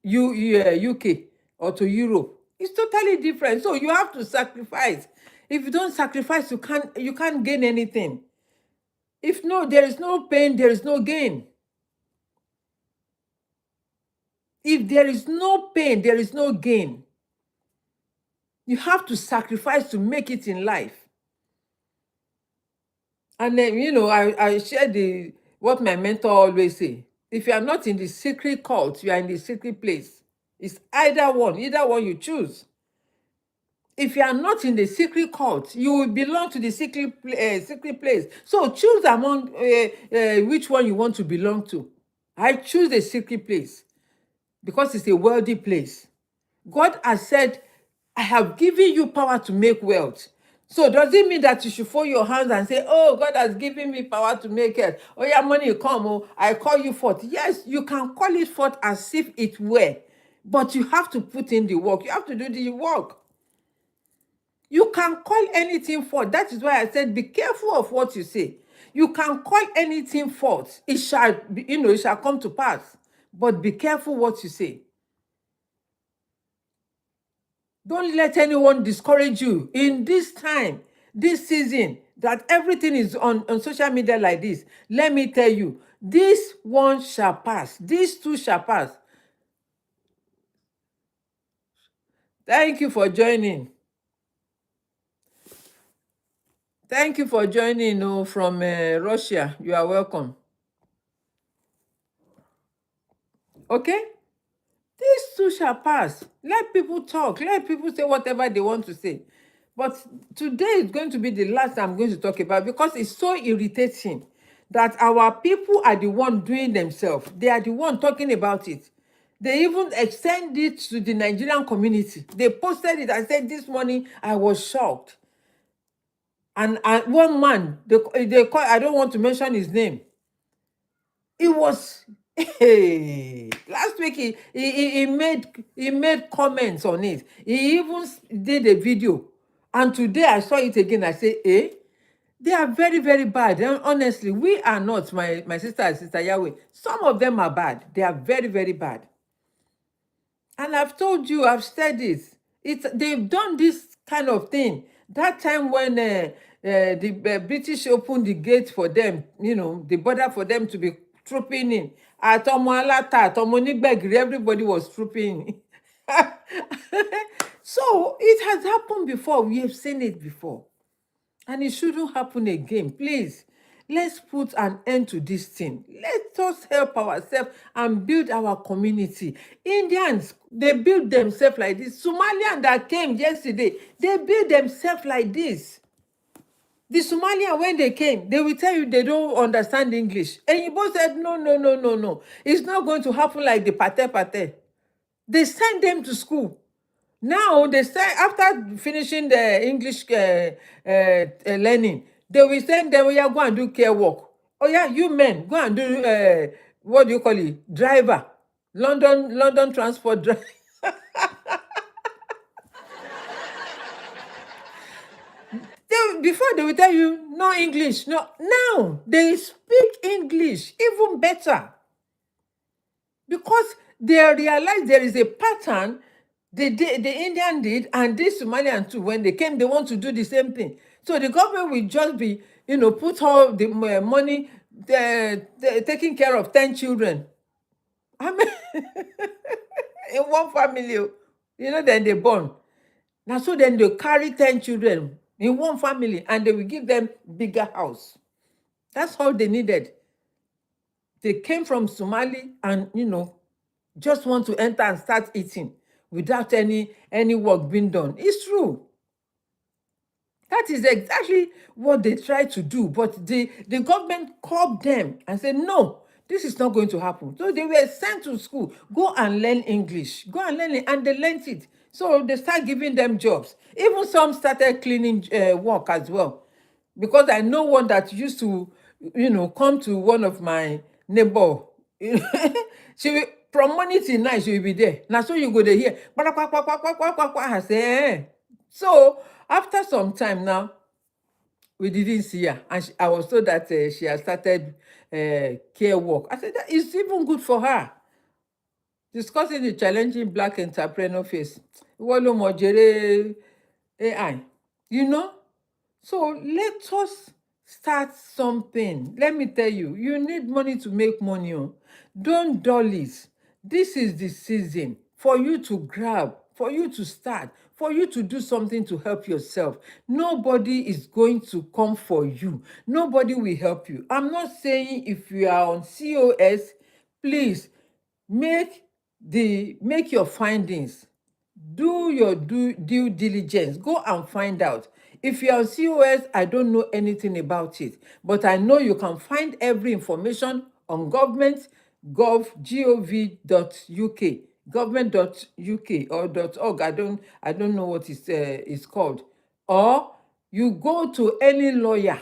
UK or to Europe? It's totally different. So you have to sacrifice. If you don't sacrifice, you can't gain anything. If no, there is no pain, there is no gain. If there is no pain, there is no gain. You have to sacrifice to make it in life. And then, I share what my mentor always say. If you are not in the secret cult, you are in the secret place. It's either one you choose. If you are not in the secret cult, you will belong to the secret place. So choose among which one you want to belong to. I choose the secret place because it's a wealthy place. God has said, I have given you power to make wealth. So does it mean that you should fold your hands and say, oh, God has given me power to make it? Oh, yeah, money come, oh, I call you forth. Yes, you can call it forth as if it were, but you have to put in the work. You have to do the work. You can call anything forth. That is why I said, be careful of what you say. You can call anything forth. It shall come to pass. But be careful what you say. Don't let anyone discourage you in this time, this season, that everything is on social media like this. Let me tell you, this one shall pass. These two shall pass. Thank you for joining. Thank you for joining from Russia. You are welcome. Okay? These two shall pass. Let people talk. Let people say whatever they want to say. But today is going to be the last I'm going to talk about, because it's so irritating that our people are the one doing themselves. They are the one talking about it. They even extend it to the Nigerian community. They posted it. I said this morning, I was shocked. And one man, they call, I don't want to mention his name. It was last week he made comments on it. He even did a video. And today I saw it again. I say, they are very, very bad. And honestly, we are not, my sister and Sister Yahweh. Some of them are bad. They are very, very bad. And I've told you, I've said this. They've done this kind of thing. That time when the British opened the gate for them, the border for them to be trooping in. Atomo Alata, Atomo Nigbegiri, everybody was trooping in. So it has happened before. We have seen it before. And it shouldn't happen again. Please, let's put an end to this thing. Let us help ourselves and build our community. Indians, they build themselves like this. Somalians that came yesterday, they build themselves like this. The Somalians, when they came, they will tell you they don't understand English. And you both said, no, no, no, no, no. It's not going to happen like the pate. They send them to school. Now they say after finishing the English learning, they will send them, yeah, go and do care work. Oh yeah, you men, go and do what do you call it? Driver. London transport driver. Before they will tell you no English. No, now they speak English even better. Because they realize there is a pattern the Indian did, and this Somalian too. When they came, they want to do the same thing. So the government will just be, put all the money, taking care of 10 children. I mean, in one family, then they born. Now, so then they carry 10 children in one family, and they will give them bigger house. That's all they needed. They came from Somali and, just want to enter and start eating without any work being done. It's true. That is exactly what they try to do. But the government called them and said, no, this is not going to happen. So they were sent to school. Go and learn English. Go and learn it. And they learned it. So they start giving them jobs. Even some started cleaning work as well. Because I know one that used to, come to one of my neighbor. She will from morning till night you will be there. Now so you go there here. I say, eh. So after some time now, we didn't see her, and I was told that she has started care work. I said that is even good for her. Discussing the challenging Black entrepreneur face. Ìwọ ló mọ̀ jèrè AI, you know. So let us start something. Let me tell you, you need money to make money. Oh. Don't dull it. This is the season for you to grab, for you to start, for you to do something to help yourself. Nobody is going to come for you. Nobody will help you. I'm not saying if you are on COS, please make your findings. Do your due diligence. Go and find out. If you're on COS, I don't know anything about it, but I know you can find every information on government.gov.uk, government.uk or .org. I don't know what it's called. Or you go to any lawyer.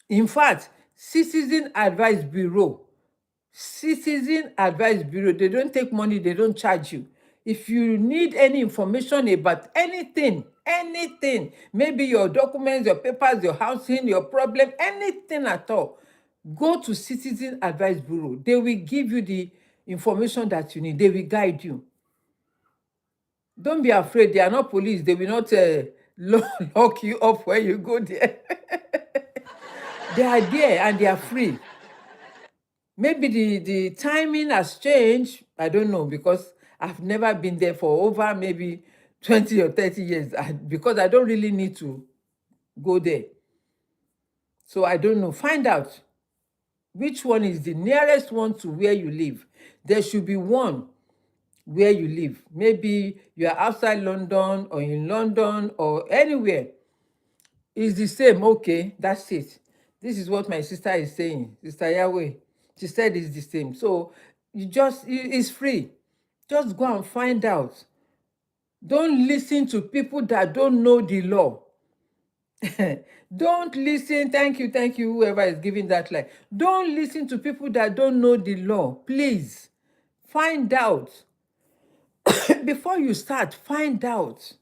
In fact, Citizen Advice Bureau, they don't take money, they don't charge you. If you need any information about anything, maybe your documents, your papers, your housing, your problem, anything at all, go to Citizen Advice Bureau. They will give you the information that you need. They will guide you. Don't be afraid. They are not police. They will not lock you up when you go there. They are there and they are free. Maybe the timing has changed. I don't know, because I've never been there for over maybe 20 or 30 years because I don't really need to go there. So I don't know. Find out which one is the nearest one to where you live. There should be one where you live. Maybe you are outside London or in London or anywhere. It's the same. Okay, that's it. This is what my sister is saying, Sister Yahweh. She said it's the same. So it's free. Just go and find out. Don't listen to people that don't know the law. Don't listen. Thank you, whoever is giving that lie. Don't listen to people that don't know the law. Please, find out. Before you start, find out.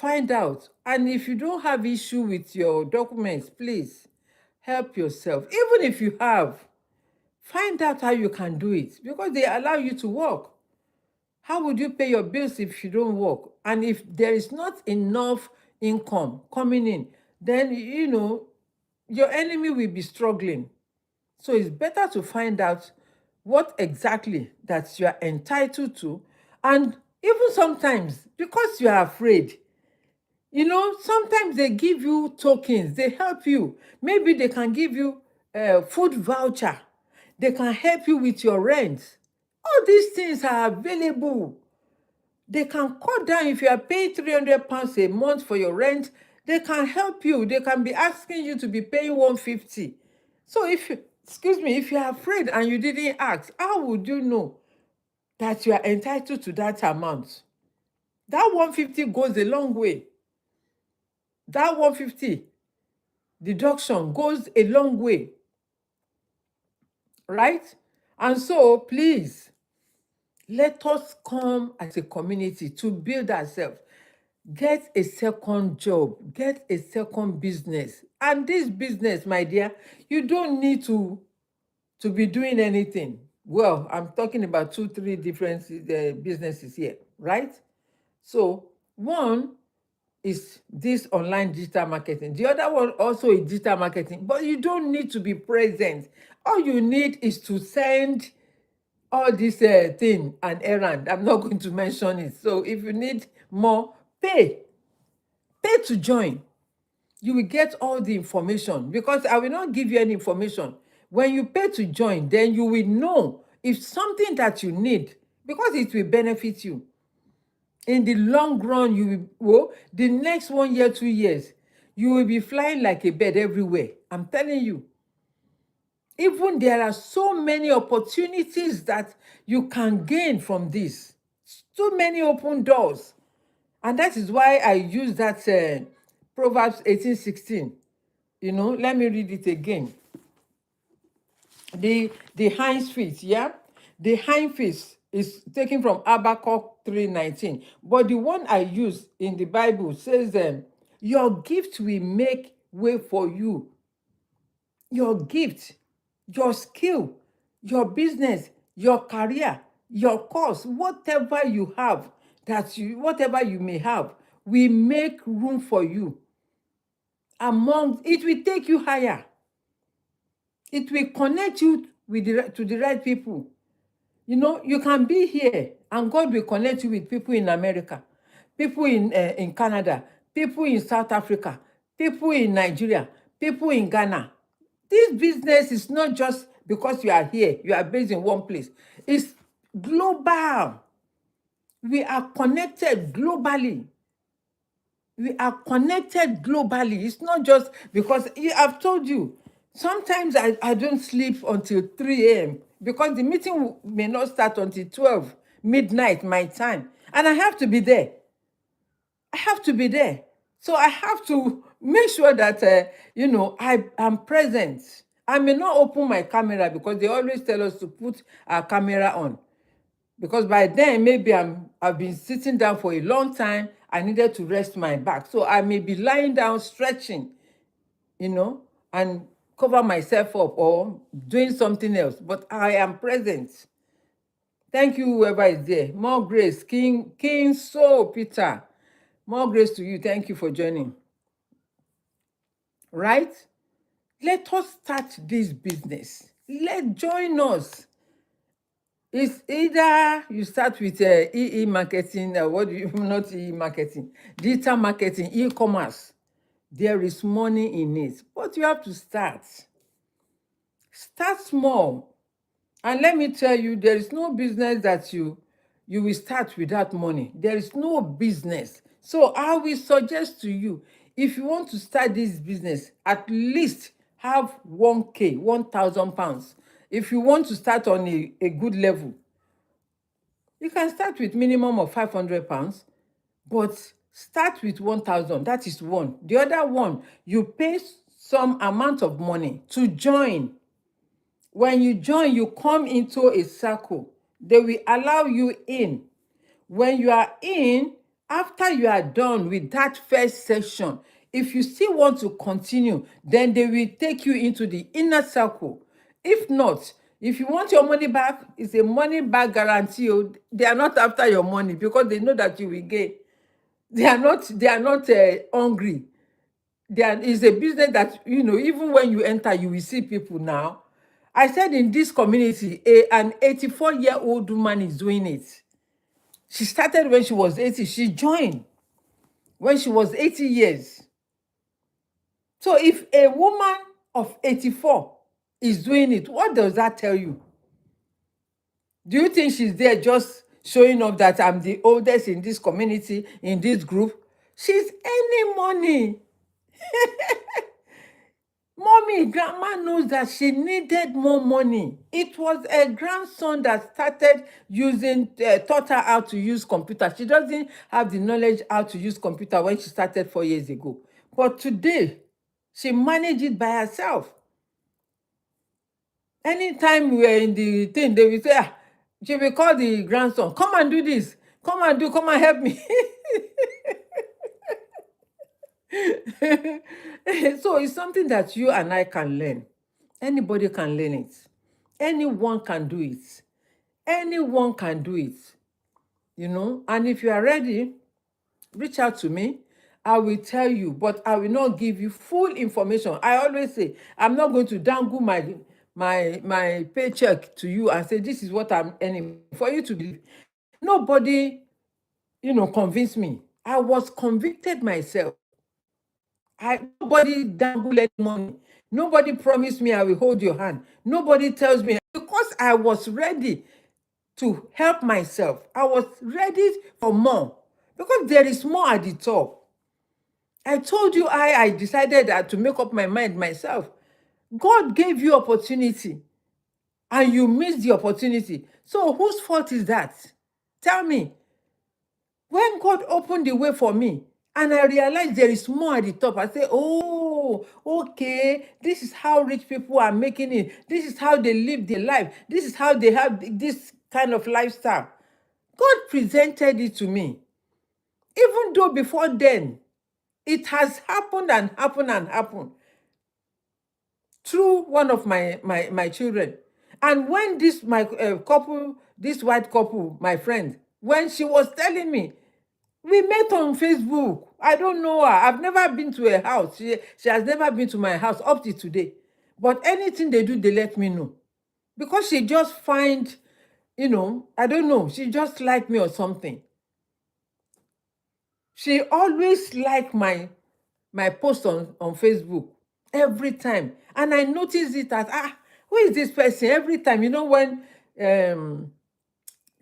And if you don't have issue with your documents, please help yourself. Even if you have, find out how you can do it, because they allow you to work. How would you pay your bills if you don't work? And if there is not enough income coming in, then, you know, your enemy will be struggling. So it's better to find out what exactly that you are entitled to. And even sometimes, because you are afraid, you know, sometimes they give you tokens, they help you. Maybe they can give you a food voucher. They can help you with your rent. All these things are available. They can cut down. If you are paying £300 a month for your rent, they can help you. They can be asking you to be paying 150. So if you are afraid and you didn't ask, how would you know that you are entitled to that amount? That 150 goes a long way. That 150 deduction goes a long way, right? And so please, let us come as a community to build ourselves. Get a second job, get a second business. And this business, my dear, you don't need to be doing anything. Well, I'm talking about 2-3 different businesses here, right? So one is this online digital marketing. The other one also is digital marketing, but you don't need to be present. All you need is to send all this thing and errand. I'm not going to mention it. So if you need more, pay to join. You will get all the information, because I will not give you any information. When you pay to join, then you will know if something that you need, because it will benefit you. In the long run, you will, the next 1 year, 2 years, you will be flying like a bird everywhere. I'm telling you. Even there are so many opportunities that you can gain from this. So many open doors. And that is why I use that Proverbs 18:16. You know, let me read it again. The hinds feet, yeah? The hindface is taken from Habakkuk 3:19. But the one I use in the Bible says, your gift will make way for you. Your gift, your skill, your business, your career, your course, whatever you have, whatever you may have, will make room for you. It will take you higher. It will connect you to the right people. You can be here and God will connect you with people in America, people in Canada, people in South Africa, people in Nigeria, people in Ghana. This business is not just because you are here, you are based in one place. It's global. We are connected globally. We are connected globally. It's not just because I've told you, sometimes I don't sleep until 3 a.m. because the meeting may not start until 12 midnight my time. And I have to be there. I have to be there. So I have to make sure that, I am present. I may not open my camera because they always tell us to put our camera on. Because by then, maybe I've been sitting down for a long time. I needed to rest my back. So I may be lying down, stretching, and cover myself up or doing something else. But I am present. Thank you, whoever is there. More grace. King Soul Peter. More grace to you. Thank you for joining. Right? Let us start this business. Join us. It's either you start with EE marketing, not EE marketing, digital marketing, e-commerce. There is money in it, but you have to start. Start small. And let me tell you, there is no business that you will start without money. There is no business. So I will suggest to you, if you want to start this business, at least have 1K, 1,000 pounds. If you want to start on a good level, you can start with minimum of 500 pounds, but start with 1,000. That is one. The other one, you pay some amount of money to join. When you join, you come into a circle. They will allow you in. When you are in, after you are done with that first session, if you still want to continue, then they will take you into the inner circle. If not, if you want your money back, it's a money back guarantee. They are not after your money because they know that you will gain. They are not hungry. Is a business that, even when you enter, you will see people now. I said in this community, an 84-year-old woman is doing it. She started when she was 80. She joined when she was 80 years. So if a woman of 84 is doing it, what does that tell you? Do you think she's there just showing off that I'm the oldest in this community, in this group? She's earning money. Mommy, grandma knows that she needed more money. It was a grandson that started taught her how to use computer. She doesn't have the knowledge how to use computer when she started 4 years ago. But today, she managed it by herself. Anytime we were in the thing, they will say, she will call the grandson, come and do this. Come and help me. So it's something that you and I can learn. Anybody can learn it. Anyone can do it. Anyone can do it. And if you are ready, reach out to me. I will tell you, but I will not give you full information. I always say, I'm not going to dangle my paycheck to you and say, this is what I'm earning for you to believe. Nobody, convinced me. I was convicted myself. Nobody dangled any money. Nobody promised me I will hold your hand. Nobody tells me, because I was ready to help myself. I was ready for more because there is more at the top. I told you I decided to make up my mind myself. God gave you opportunity and you missed the opportunity. So whose fault is that? Tell me. When God opened the way for me and I realized there is more at the top, I say, oh, people. Okay, this is how rich people are making it. This is how they live their life. This is how they have this kind of lifestyle. God presented it to me. Even though before then, it has happened and happened and happened through one of my children. And when this my couple, this white couple, my friend, when she was telling me, we met on Facebook. I don't know her. I've never been to her house. She has never been to my house up to today. But anything they do, they let me know. Because she just find, I don't know, she just like me or something. She always like my post on Facebook every time. And I notice it as, who is this person? Every time, when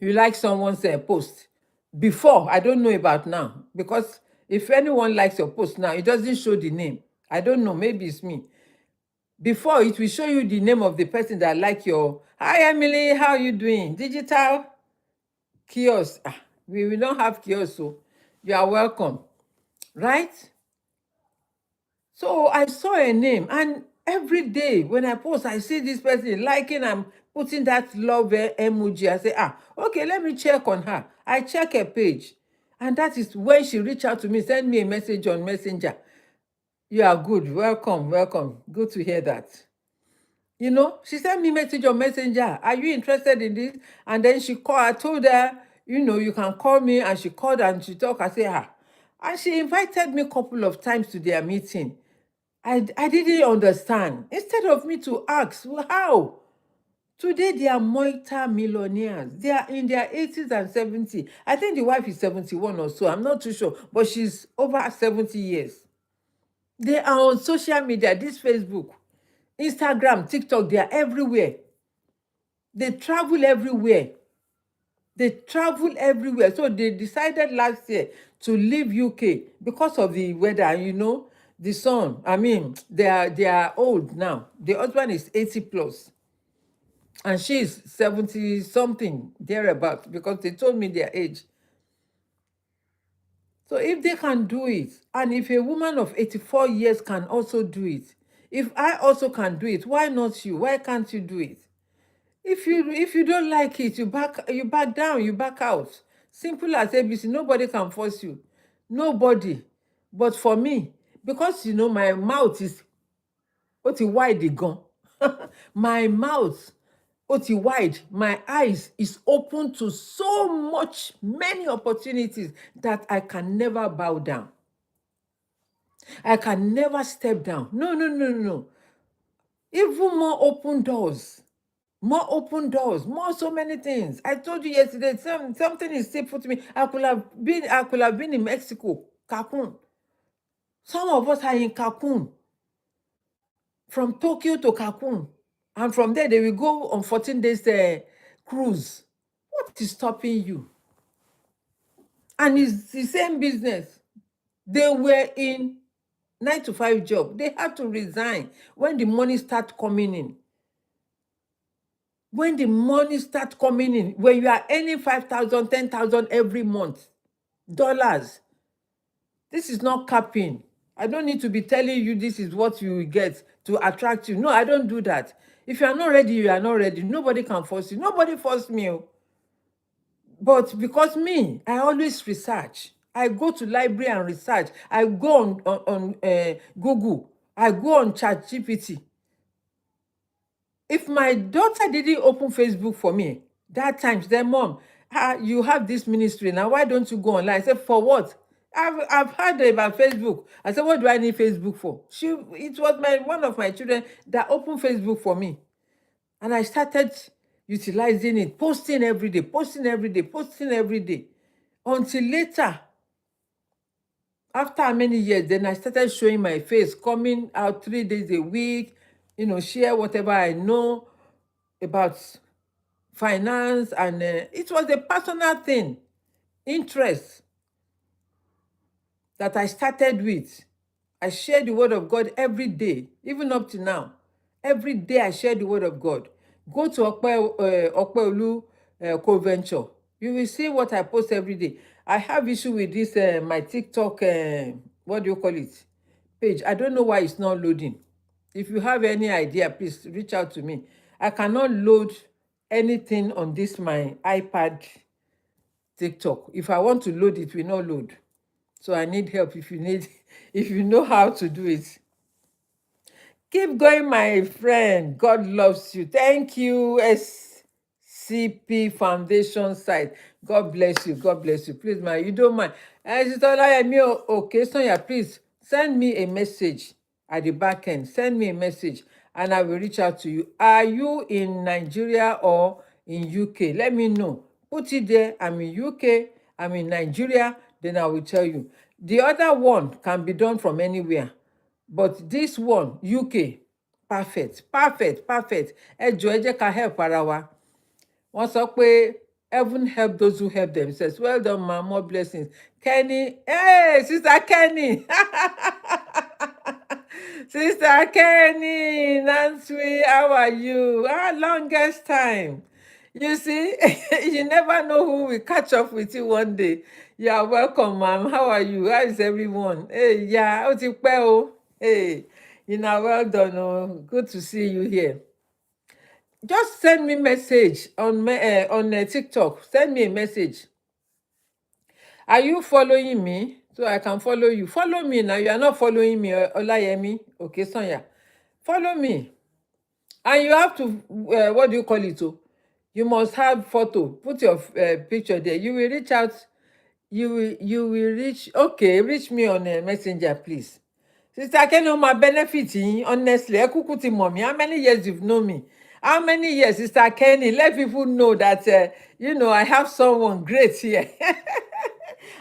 you like someone's post. Before, I don't know about now. Because if anyone likes your post now, it doesn't show the name. I don't know, maybe it's me. Before, it will show you the name of the person that like your, hi Emily, how are you doing? Digital kiosk. We don't have kiosk, so you are welcome. Right? So I saw a name, and every day when I post, I see this person liking and putting that love emoji. I say, okay, let me check on her. I check her page. And that is when she reached out to me, send me a message on Messenger. You are good. Welcome, welcome. Good to hear that. She sent me a message on Messenger. Are you interested in this? And then she called. I told her, you can call me. And she called and she talked. I said, And she invited me a couple of times to their meeting. I didn't understand. Instead of me to ask, well, how? Today, they are multi-millionaires. They are in their 80s and 70s. I think the wife is 71 or so. I'm not too sure. But she's over 70 years. They are on social media, this Facebook, Instagram, TikTok. They are everywhere. They travel everywhere. They travel everywhere. So they decided last year to leave UK because of the weather, the sun. I mean, they are old now. The husband is 80 plus. And she's 70 something, thereabout, because they told me their age. So if they can do it, and if a woman of 84 years can also do it, if I also can do it, why not you? Why can't you do it? If you don't like it, you back down, you back out. Simple as ABC. Nobody can force you. Nobody. But for me, because my mouth is wide gone. My mouth wide, my eyes is open to so much, many opportunities that I can never bow down. I can never step down. No, no, no, no. Even more open doors. More open doors, more so many things. I told you yesterday, something is still put me. I could have been in Mexico, Cancun. Some of us are in Cancun. From Tokyo to Cancun. And from there, they will go on 14 days cruise. What is stopping you? And it's the same business. They were in 9 to 5 job. They had to resign when the money start coming in. When the money starts coming in, when you are earning 5,000, 10,000 every month, dollars, this is not capping. I don't need to be telling you this is what you will get to attract you. No, I don't do that. If you are not ready, you are not ready. Nobody can force you. Nobody forced me. But because me, I always research. I go to library and research. I go on Google. I go on ChatGPT. If my daughter didn't open Facebook for me, that time, she said, Mom, you have this ministry now. Why don't you go online? I said, for what? I've heard about Facebook. I said, what do I need Facebook for? It was one of my children that opened Facebook for me. And I started utilizing it, posting every day, posting every day, posting every day. Until later, after many years, then I started showing my face, coming out 3 days a week, share whatever I know about finance. And it was a personal thing, interest that I started with. I share the word of God every day, even up to now. Every day I share the word of God. Go to Opeolu Cole Ventures. You will see what I post every day. I have issue with this, my TikTok, what do you call it? page. I don't know why it's not loading. If you have any idea, please reach out to me. I cannot load anything on this my iPad TikTok. If I want to load it, will not load. So I need help. If you need, if you know how to do it, keep going, my friend. God loves you. Thank you, SCP Foundation site. God bless you. God bless you. Please, man, you don't mind. Okay, Sonia, please send me a message at the back end. Send me a message and I will reach out to you. Are you in Nigeria or in UK? Let me know. Put it there. I'm in UK. I'm in Nigeria. Then I will tell you. The other one can be done from anywhere. But this one, UK, perfect, perfect, perfect. Ẹ jọ̀ọ́ ẹ jẹ́ ká help ara wa. Wọ́n sọ pé heaven help those who help themselves. Well done, ma. More blessings. Kenny, hey, Sister Kenny. Sister Kenny, Nancy, how are you? Longest time. You see, you never know who will catch up with you one day. You are welcome, ma'am. How are you? How is everyone? Hey, yeah, ó ti pẹ́ o. Hey, you know, well done. Oh. Good to see you here. Just send me message on TikTok. Send me a message. Are you following me? So I can follow you. Follow me now. You are not following me, Olayemi. Okay, Sonia. Follow me. And you have to, what do you call it? Oh? You must have photo. Put your picture there. You will reach out. You will reach. Okay, reach me on Messenger, please. Sister Kenny, my benefit, honestly, ẹ kúkú ti mọ̀ mí. How many years you've known me? How many years, Sister Kenny? Let people know that, I have someone great here.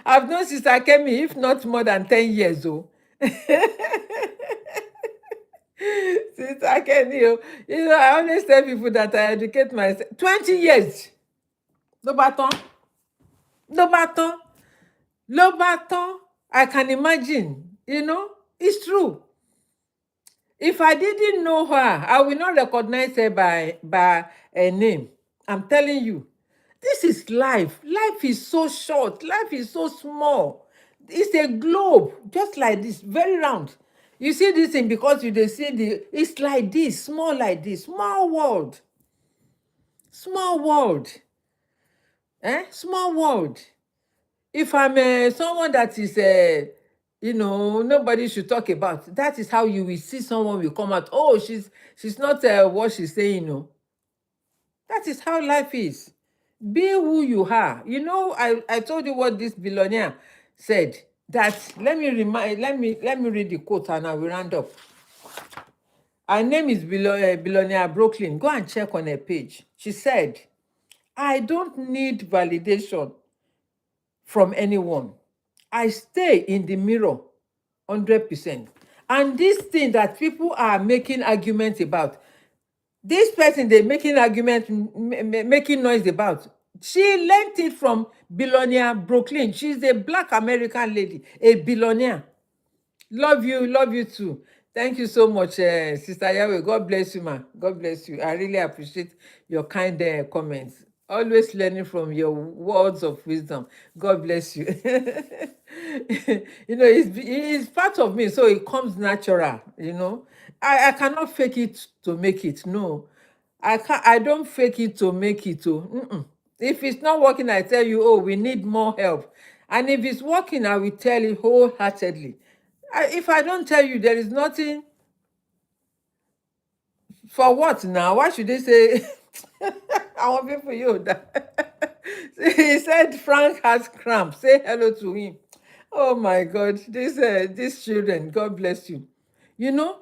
I've known Sister Kenny, if not more than 10 years, oh. Sister Kenny, oh. I always tell people that I educate myself. 20 years. Ló bá tán. Ló bá tán. Ló bá tán. I can imagine, it's true. If I didn't know her, I will not recognize her by her name. I'm telling you. This is life. Life is so short. Life is so small. It's a globe, just like this, very round. You see this thing because it's like this, small like this, small world. Small world. Small world. If I'm someone that is nobody should talk about, that is how you will see someone will come out. Oh, she's not what she's saying. That is how life is. Be who you are. I told you what this billionaire said. That let me read the quote and I will round up. Her name is Billionaire Brooklyn. Go and check on her page. She said, I don't need validation from anyone. I stay in the mirror 100%. And this thing that people are making arguments about, this person they're making argument, making noise about, she learned it from billionaire Brooklyn. She's a Black American lady, a billionaire. Love you too. Thank you so much, Sister Yahweh. God bless you, ma. God bless you. I really appreciate your kind comments. Always learning from your words of wisdom. God bless you. It's part of me, so it comes natural. I cannot fake it to make it. No, I don't fake it to make it. If it's not working, I tell you, oh, we need more help. And if it's working, I will tell you wholeheartedly. If I don't tell you, there is nothing. For what now? Why should they say? I want people you that. He said Frank has cramp. Say hello to him. Oh my God, these children. God bless you.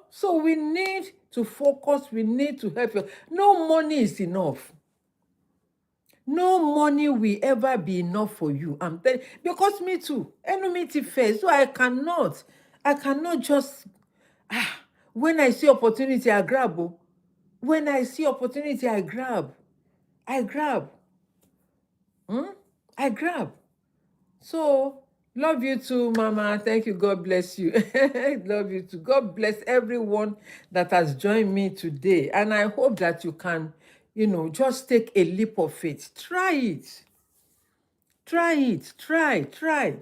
So we need to focus. We need to help you. No money is enough. No money will ever be enough for you. I'm telling you, because me too. Enemy first. So I cannot just when I see opportunity, I grab. Oh. When I see opportunity, I grab. I grab. I grab. So, love you too, Mama. Thank you. God bless you. Love you too. God bless everyone that has joined me today. And I hope that you can, just take a leap of faith. Try it. Try it. Try.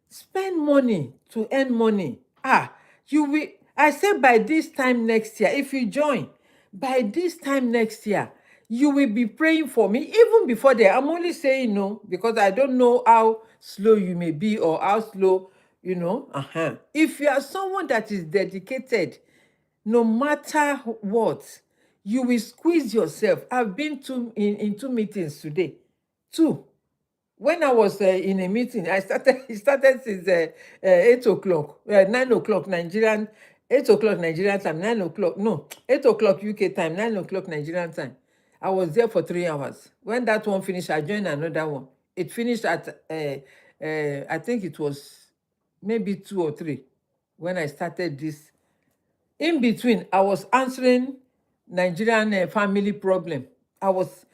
Spend money to earn money. You will, I say by this time next year, if you join, by this time next year, you will be praying for me even before there. I'm only saying no because I don't know how slow you may be or how slow, If you are someone that is dedicated, no matter what, you will squeeze yourself. I've been in two meetings today. Two. When I was in a meeting, it started since 8 o'clock, 9 o'clock Nigerian, 8 o'clock Nigerian time, 9 o'clock, no, 8 o'clock UK time, 9 o'clock Nigerian time. I was there for 3 hours. When that one finished, I joined another one. It finished at, I think it was maybe 2 or 3 when I started this. In between, I was answering Nigerian family problem. I was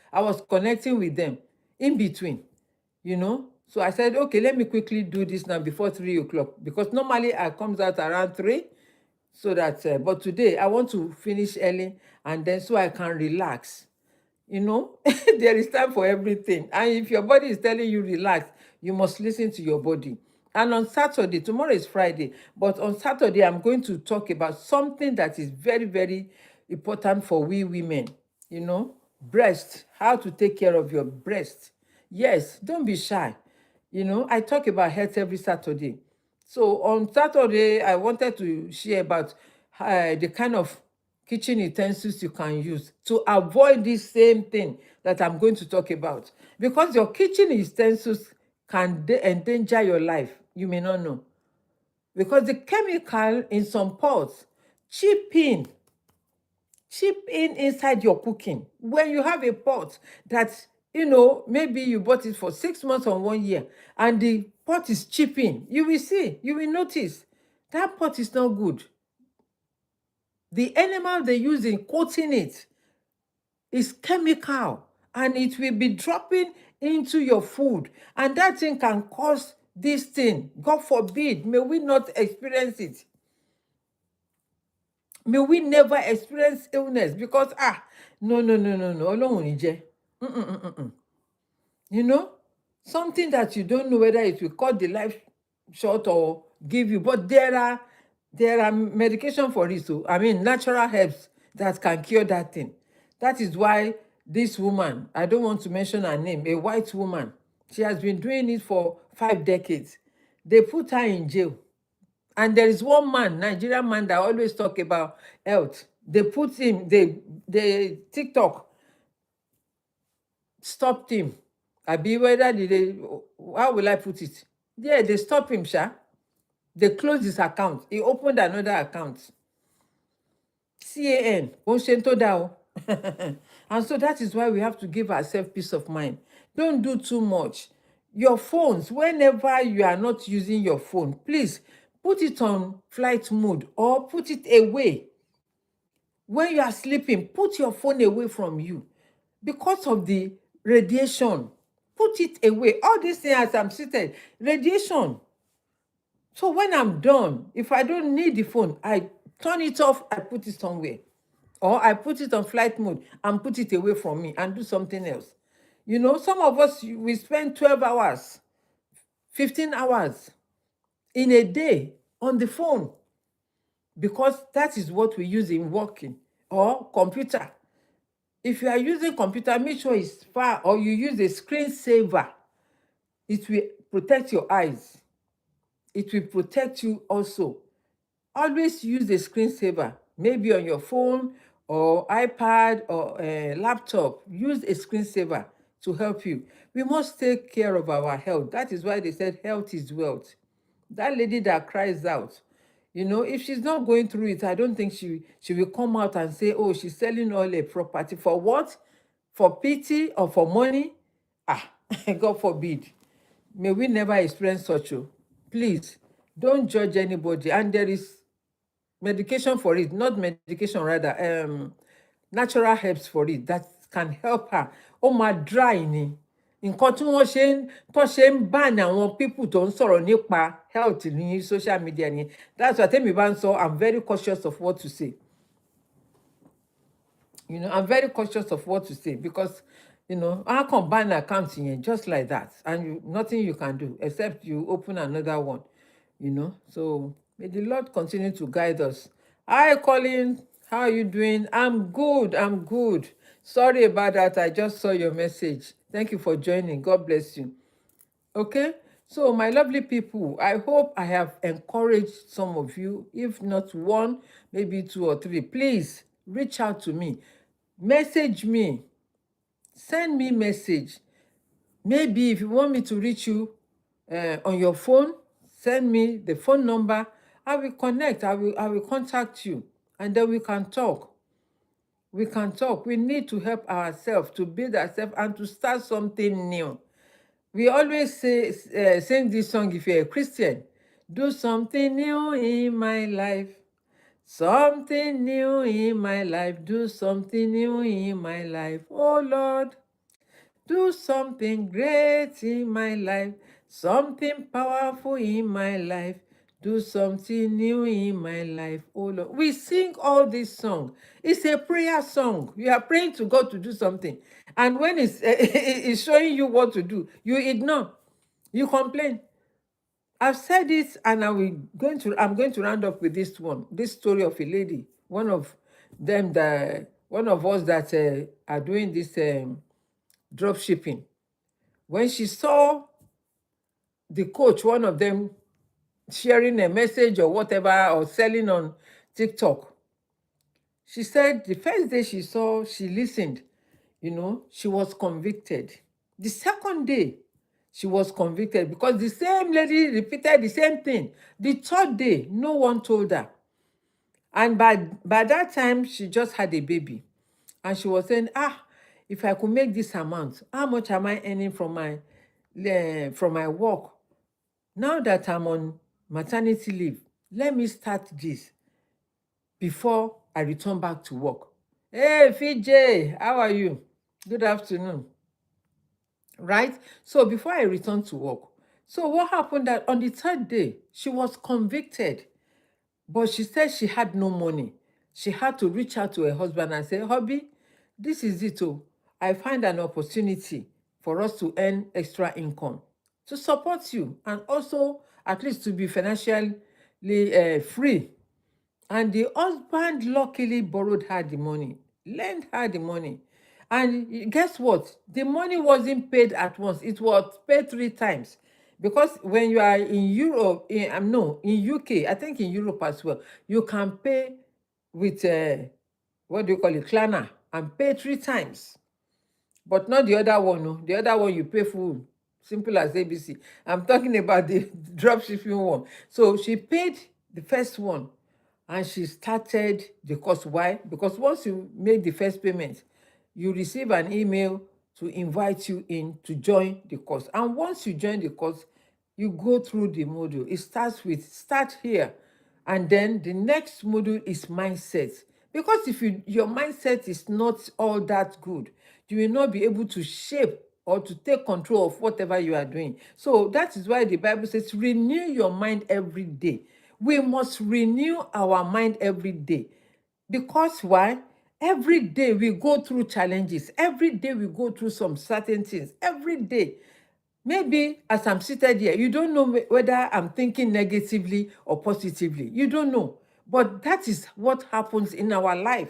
connecting with them in between. So I said, okay, let me quickly do this now before 3 o'clock, because normally I comes out around 3, so that but today I want to finish early, and then so I can relax. There is time for everything, and if your body is telling you relax, you must listen to your body. And on Saturday, tomorrow is Friday, but on Saturday I'm going to talk about something that is very, very important for we women. Breast, how to take care of your breast. Yes, don't be shy. I talk about health every Saturday. So on Saturday, I wanted to share about the kind of kitchen utensils you can use to avoid this same thing that I'm going to talk about. Because your kitchen utensils can endanger your life. You may not know. Because the chemical in some pots chip in inside your cooking. When you have a pot that, maybe you bought it for 6 months or 1 year, and the pot is chipping, you will notice that pot is not good. The animal they use in coating it is chemical, and it will be dropping into your food, and that thing can cause this thing. God forbid, may we not experience it. May we never experience illness, because no, Ọlọ́run ò ní jẹ́. Something that you don't know whether it will cut the life short or give you, but there are medication for it. So I mean, natural herbs that can cure that thing. That is why this woman, I don't want to mention her name, a white woman, she has been doing it for 5 decades. They put her in jail. And there is one man, Nigerian man, that always talk about health. They put him, they TikTok stopped him. How will I put it? Yeah, they stopped him, Sha. They closed his account. He opened another account. CAN. And so that is why we have to give ourselves peace of mind. Don't do too much. Your phones, whenever you are not using your phone, please put it on flight mode or put it away. When you are sleeping, put your phone away from you because of the radiation. Put it away. All these things, as I'm seated, radiation. So when I'm done, if I don't need the phone, I turn it off, I put it somewhere. Or I put it on flight mode and put it away from me and do something else. Some of us, we spend 12 hours, 15 hours in a day on the phone, because that is what we use in working, or computer. If you are using computer, make sure it's far, or you use a screensaver. It will protect your eyes. It will protect you also. Always use a screensaver, maybe on your phone or iPad or a laptop. Use a screensaver to help you. We must take care of our health. That is why they said health is wealth. That lady that cries out, if she's not going through it, I don't think she will come out and say, oh, she's selling all her property. For what? For pity or for money? God forbid. May we never experience such. Please, don't judge anybody. And there is medication for it, not medication, rather, natural herbs for it that can help her. Ó máa dry ni. Nǹkan tí wọ́n ṣe ń ban àwọn people tó ń sọ̀rọ̀ nípa health ní social media ni. That's why tẹ́mi bá ń sọ, I'm very cautious of what to say. I'm very cautious of what to say, because I can ban account yẹn just like that, and nothing you can do except you open another one. So May the Lord continue to guide us. Hi, Colin. How are you doing? I'm good. I'm good. Sorry about that. I just saw your message. Thank you for joining. God bless you. Okay. So, my lovely people, I hope I have encouraged some of you. If not one, maybe two or three. Please reach out to me. Message me. Send me message. Maybe if you want me to reach you on your phone, send me the phone number. I will connect. I will contact you, and then we can talk. We can talk. We need to help ourselves, to build ourselves, and to start something new. We always sing this song if you're a Christian. Do something new in my life. Something new in my life. Do something new in my life. Oh Lord, do something great in my life, something powerful in my life. Do something new in my life, oh Lord. We sing all this song. It's a prayer song. You are praying to God to do something. And when it's showing you what to do, you ignore. You complain. I've said it, and I'm going to round up with this one. This story of a lady, one of us that are doing this drop shipping. When she saw the coach, one of them, sharing a message or whatever, or selling on TikTok, she said the first day she listened, she was convicted. The second day, she was convicted because the same lady repeated the same thing. The third day, no one told her. And by that time, she just had a baby. And she was saying, if I could make this amount, how much am I earning from my work? Now that I'm on maternity leave, let me start this before I return back to work. Hey, FJ, how are you? Good afternoon. Right? So before I returned to work, so what happened that on the third day, she was convicted, but she said she had no money. She had to reach out to her husband and say, hubby, this is it. Oh, I find an opportunity for us to earn extra income to support you, and also at least to be financially free. And the husband luckily borrowed her the money, lent her the money. And guess what? The money wasn't paid at once. It was paid 3 times. Because when you are in Europe, no, in UK, I think in Europe as well, you can pay with, what do you call it, Klarna, and pay 3 times. But not the other one. No. The other one you pay full. Simple as ABC. I'm talking about the dropshipping one. So she paid the first one and she started the course. Why? Because once you make the first payment, you receive an email to invite you in to join the course. And once you join the course, you go through the module. It starts with start here. And then the next module is mindset. Because if your mindset is not all that good, you will not be able to shape or to take control of whatever you are doing. So that is why the Bible says, renew your mind every day. We must renew our mind every day. Because why? Every day we go through challenges. Every day we go through some certain things. Every day. Maybe as I'm seated here, you don't know whether I'm thinking negatively or positively. You don't know. But that is what happens in our life.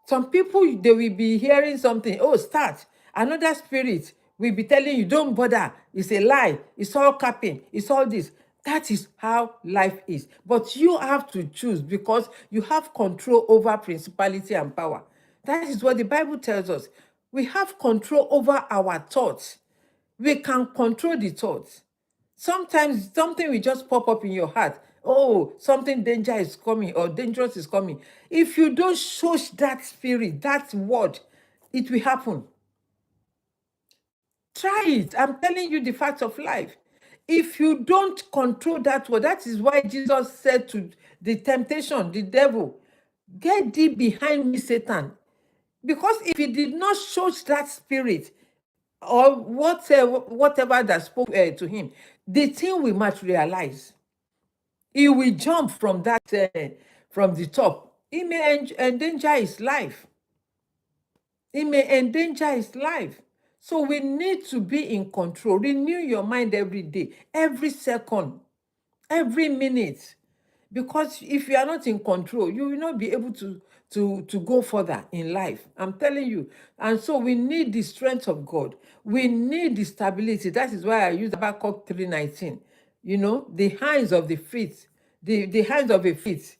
Some people, they will be hearing something. Oh, start. Another spirit will be telling you, don't bother. It's a lie. It's all capping. It's all this. That is how life is. But you have to choose, because you have control over principality and power. That is what the Bible tells us. We have control over our thoughts. We can control the thoughts. Sometimes something will just pop up in your heart. Oh, something danger is coming or dangerous is coming. If you don't shush that spirit, that word, it will happen. Try it. I'm telling you the facts of life. If you don't control that word, that is why Jesus said to the temptation, the devil, get thee behind me, Satan. Because if he did not shush that spirit, or whatever that spoke to him, the thing will materialize. He will jump from from the top. He may endanger his life. He may endanger his life. So we need to be in control. Renew your mind every day, every second, every minute. Because if you are not in control, you will not be able to go further in life. I'm telling you. And so we need the strength of God. We need the stability. That is why I use Habakkuk 3:19. The hands of the feet, the hands of a feet.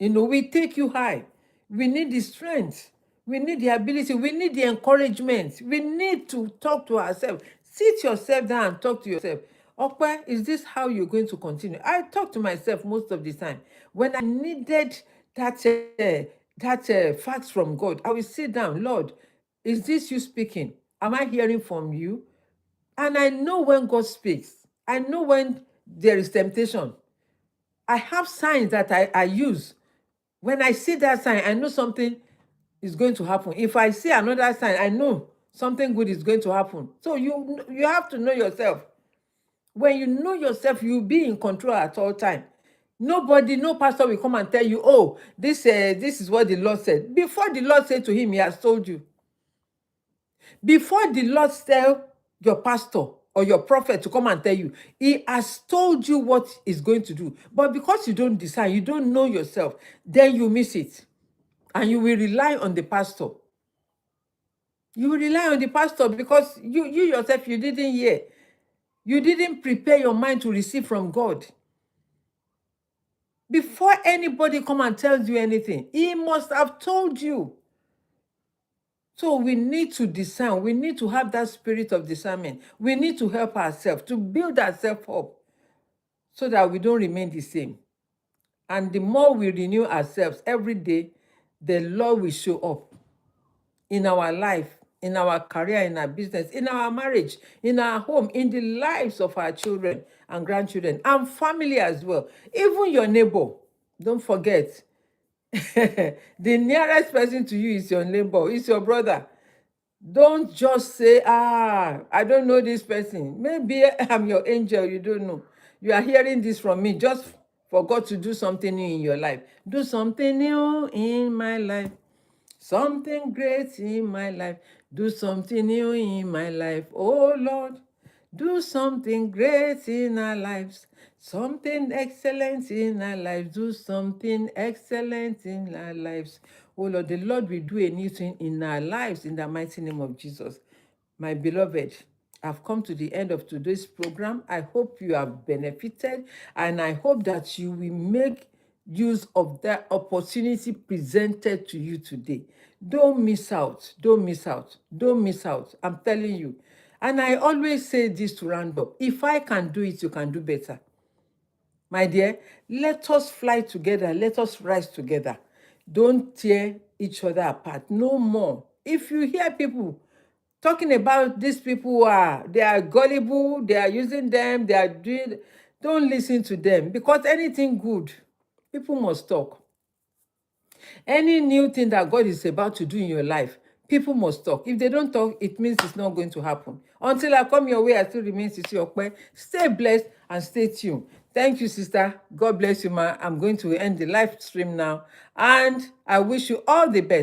We take you high. We need the strength. We need the ability. We need the encouragement. We need to talk to ourselves. Sit yourself down and talk to yourself. Okay, is this how you're going to continue? I talk to myself most of the time. When I needed that fact from God, I will sit down. Lord, is this you speaking? Am I hearing from you? And I know when God speaks. I know when there is temptation. I have signs that I use. When I see that sign, I know something is going to happen. If I see another sign, I know something good is going to happen. So you have to know yourself. When you know yourself, you'll be in control at all time. Nobody, no pastor will come and tell you, oh, this is what the Lord said. Before the Lord said to him, he has told you. Before the Lord tell your pastor or your prophet to come and tell you, he has told you what he's going to do. But because you don't decide, you don't know yourself, then you miss it. And you will rely on the pastor. You will rely on the pastor because you yourself, you didn't hear. You didn't prepare your mind to receive from God. Before anybody come and tells you anything, he must have told you. So we need to discern. We need to have that spirit of discernment. We need to help ourselves, to build ourselves up so that we don't remain the same. And the more we renew ourselves every day, the Lord will show up in our life, in our career, in our business, in our marriage, in our home, in the lives of our children and grandchildren, and family as well. Even your neighbor, don't forget. The nearest person to you is your neighbor, is your brother. Don't just say, I don't know this person. Maybe I'm your angel, you don't know. You are hearing this from me just for God to do something new in your life. Do something new in my life. Something great in my life. Do something new in my life. Oh Lord, do something great in our lives. Something excellent in our lives. Do something excellent in our lives. Oh Lord, the Lord will do a new thing in our lives in the mighty name of Jesus. My beloved, I've come to the end of today's program. I hope you have benefited, and I hope that you will make use of that opportunity presented to you today. Don't miss out. Don't miss out. Don't miss out. I'm telling you. And I always say this to round up. If I can do it, you can do better. My dear, let us fly together. Let us rise together. Don't tear each other apart. No more. If you hear people talking about these people they are gullible, they are using them, they are doing, don't listen to them, because anything good, people must talk. Any new thing that God is about to do in your life, people must talk. If they don't talk, it means it's not going to happen. Until I come your way, I still remain Sisi Okpe. Stay blessed and stay tuned. Thank you, sister. God bless you, ma. I'm going to end the live stream now. And I wish you all the best.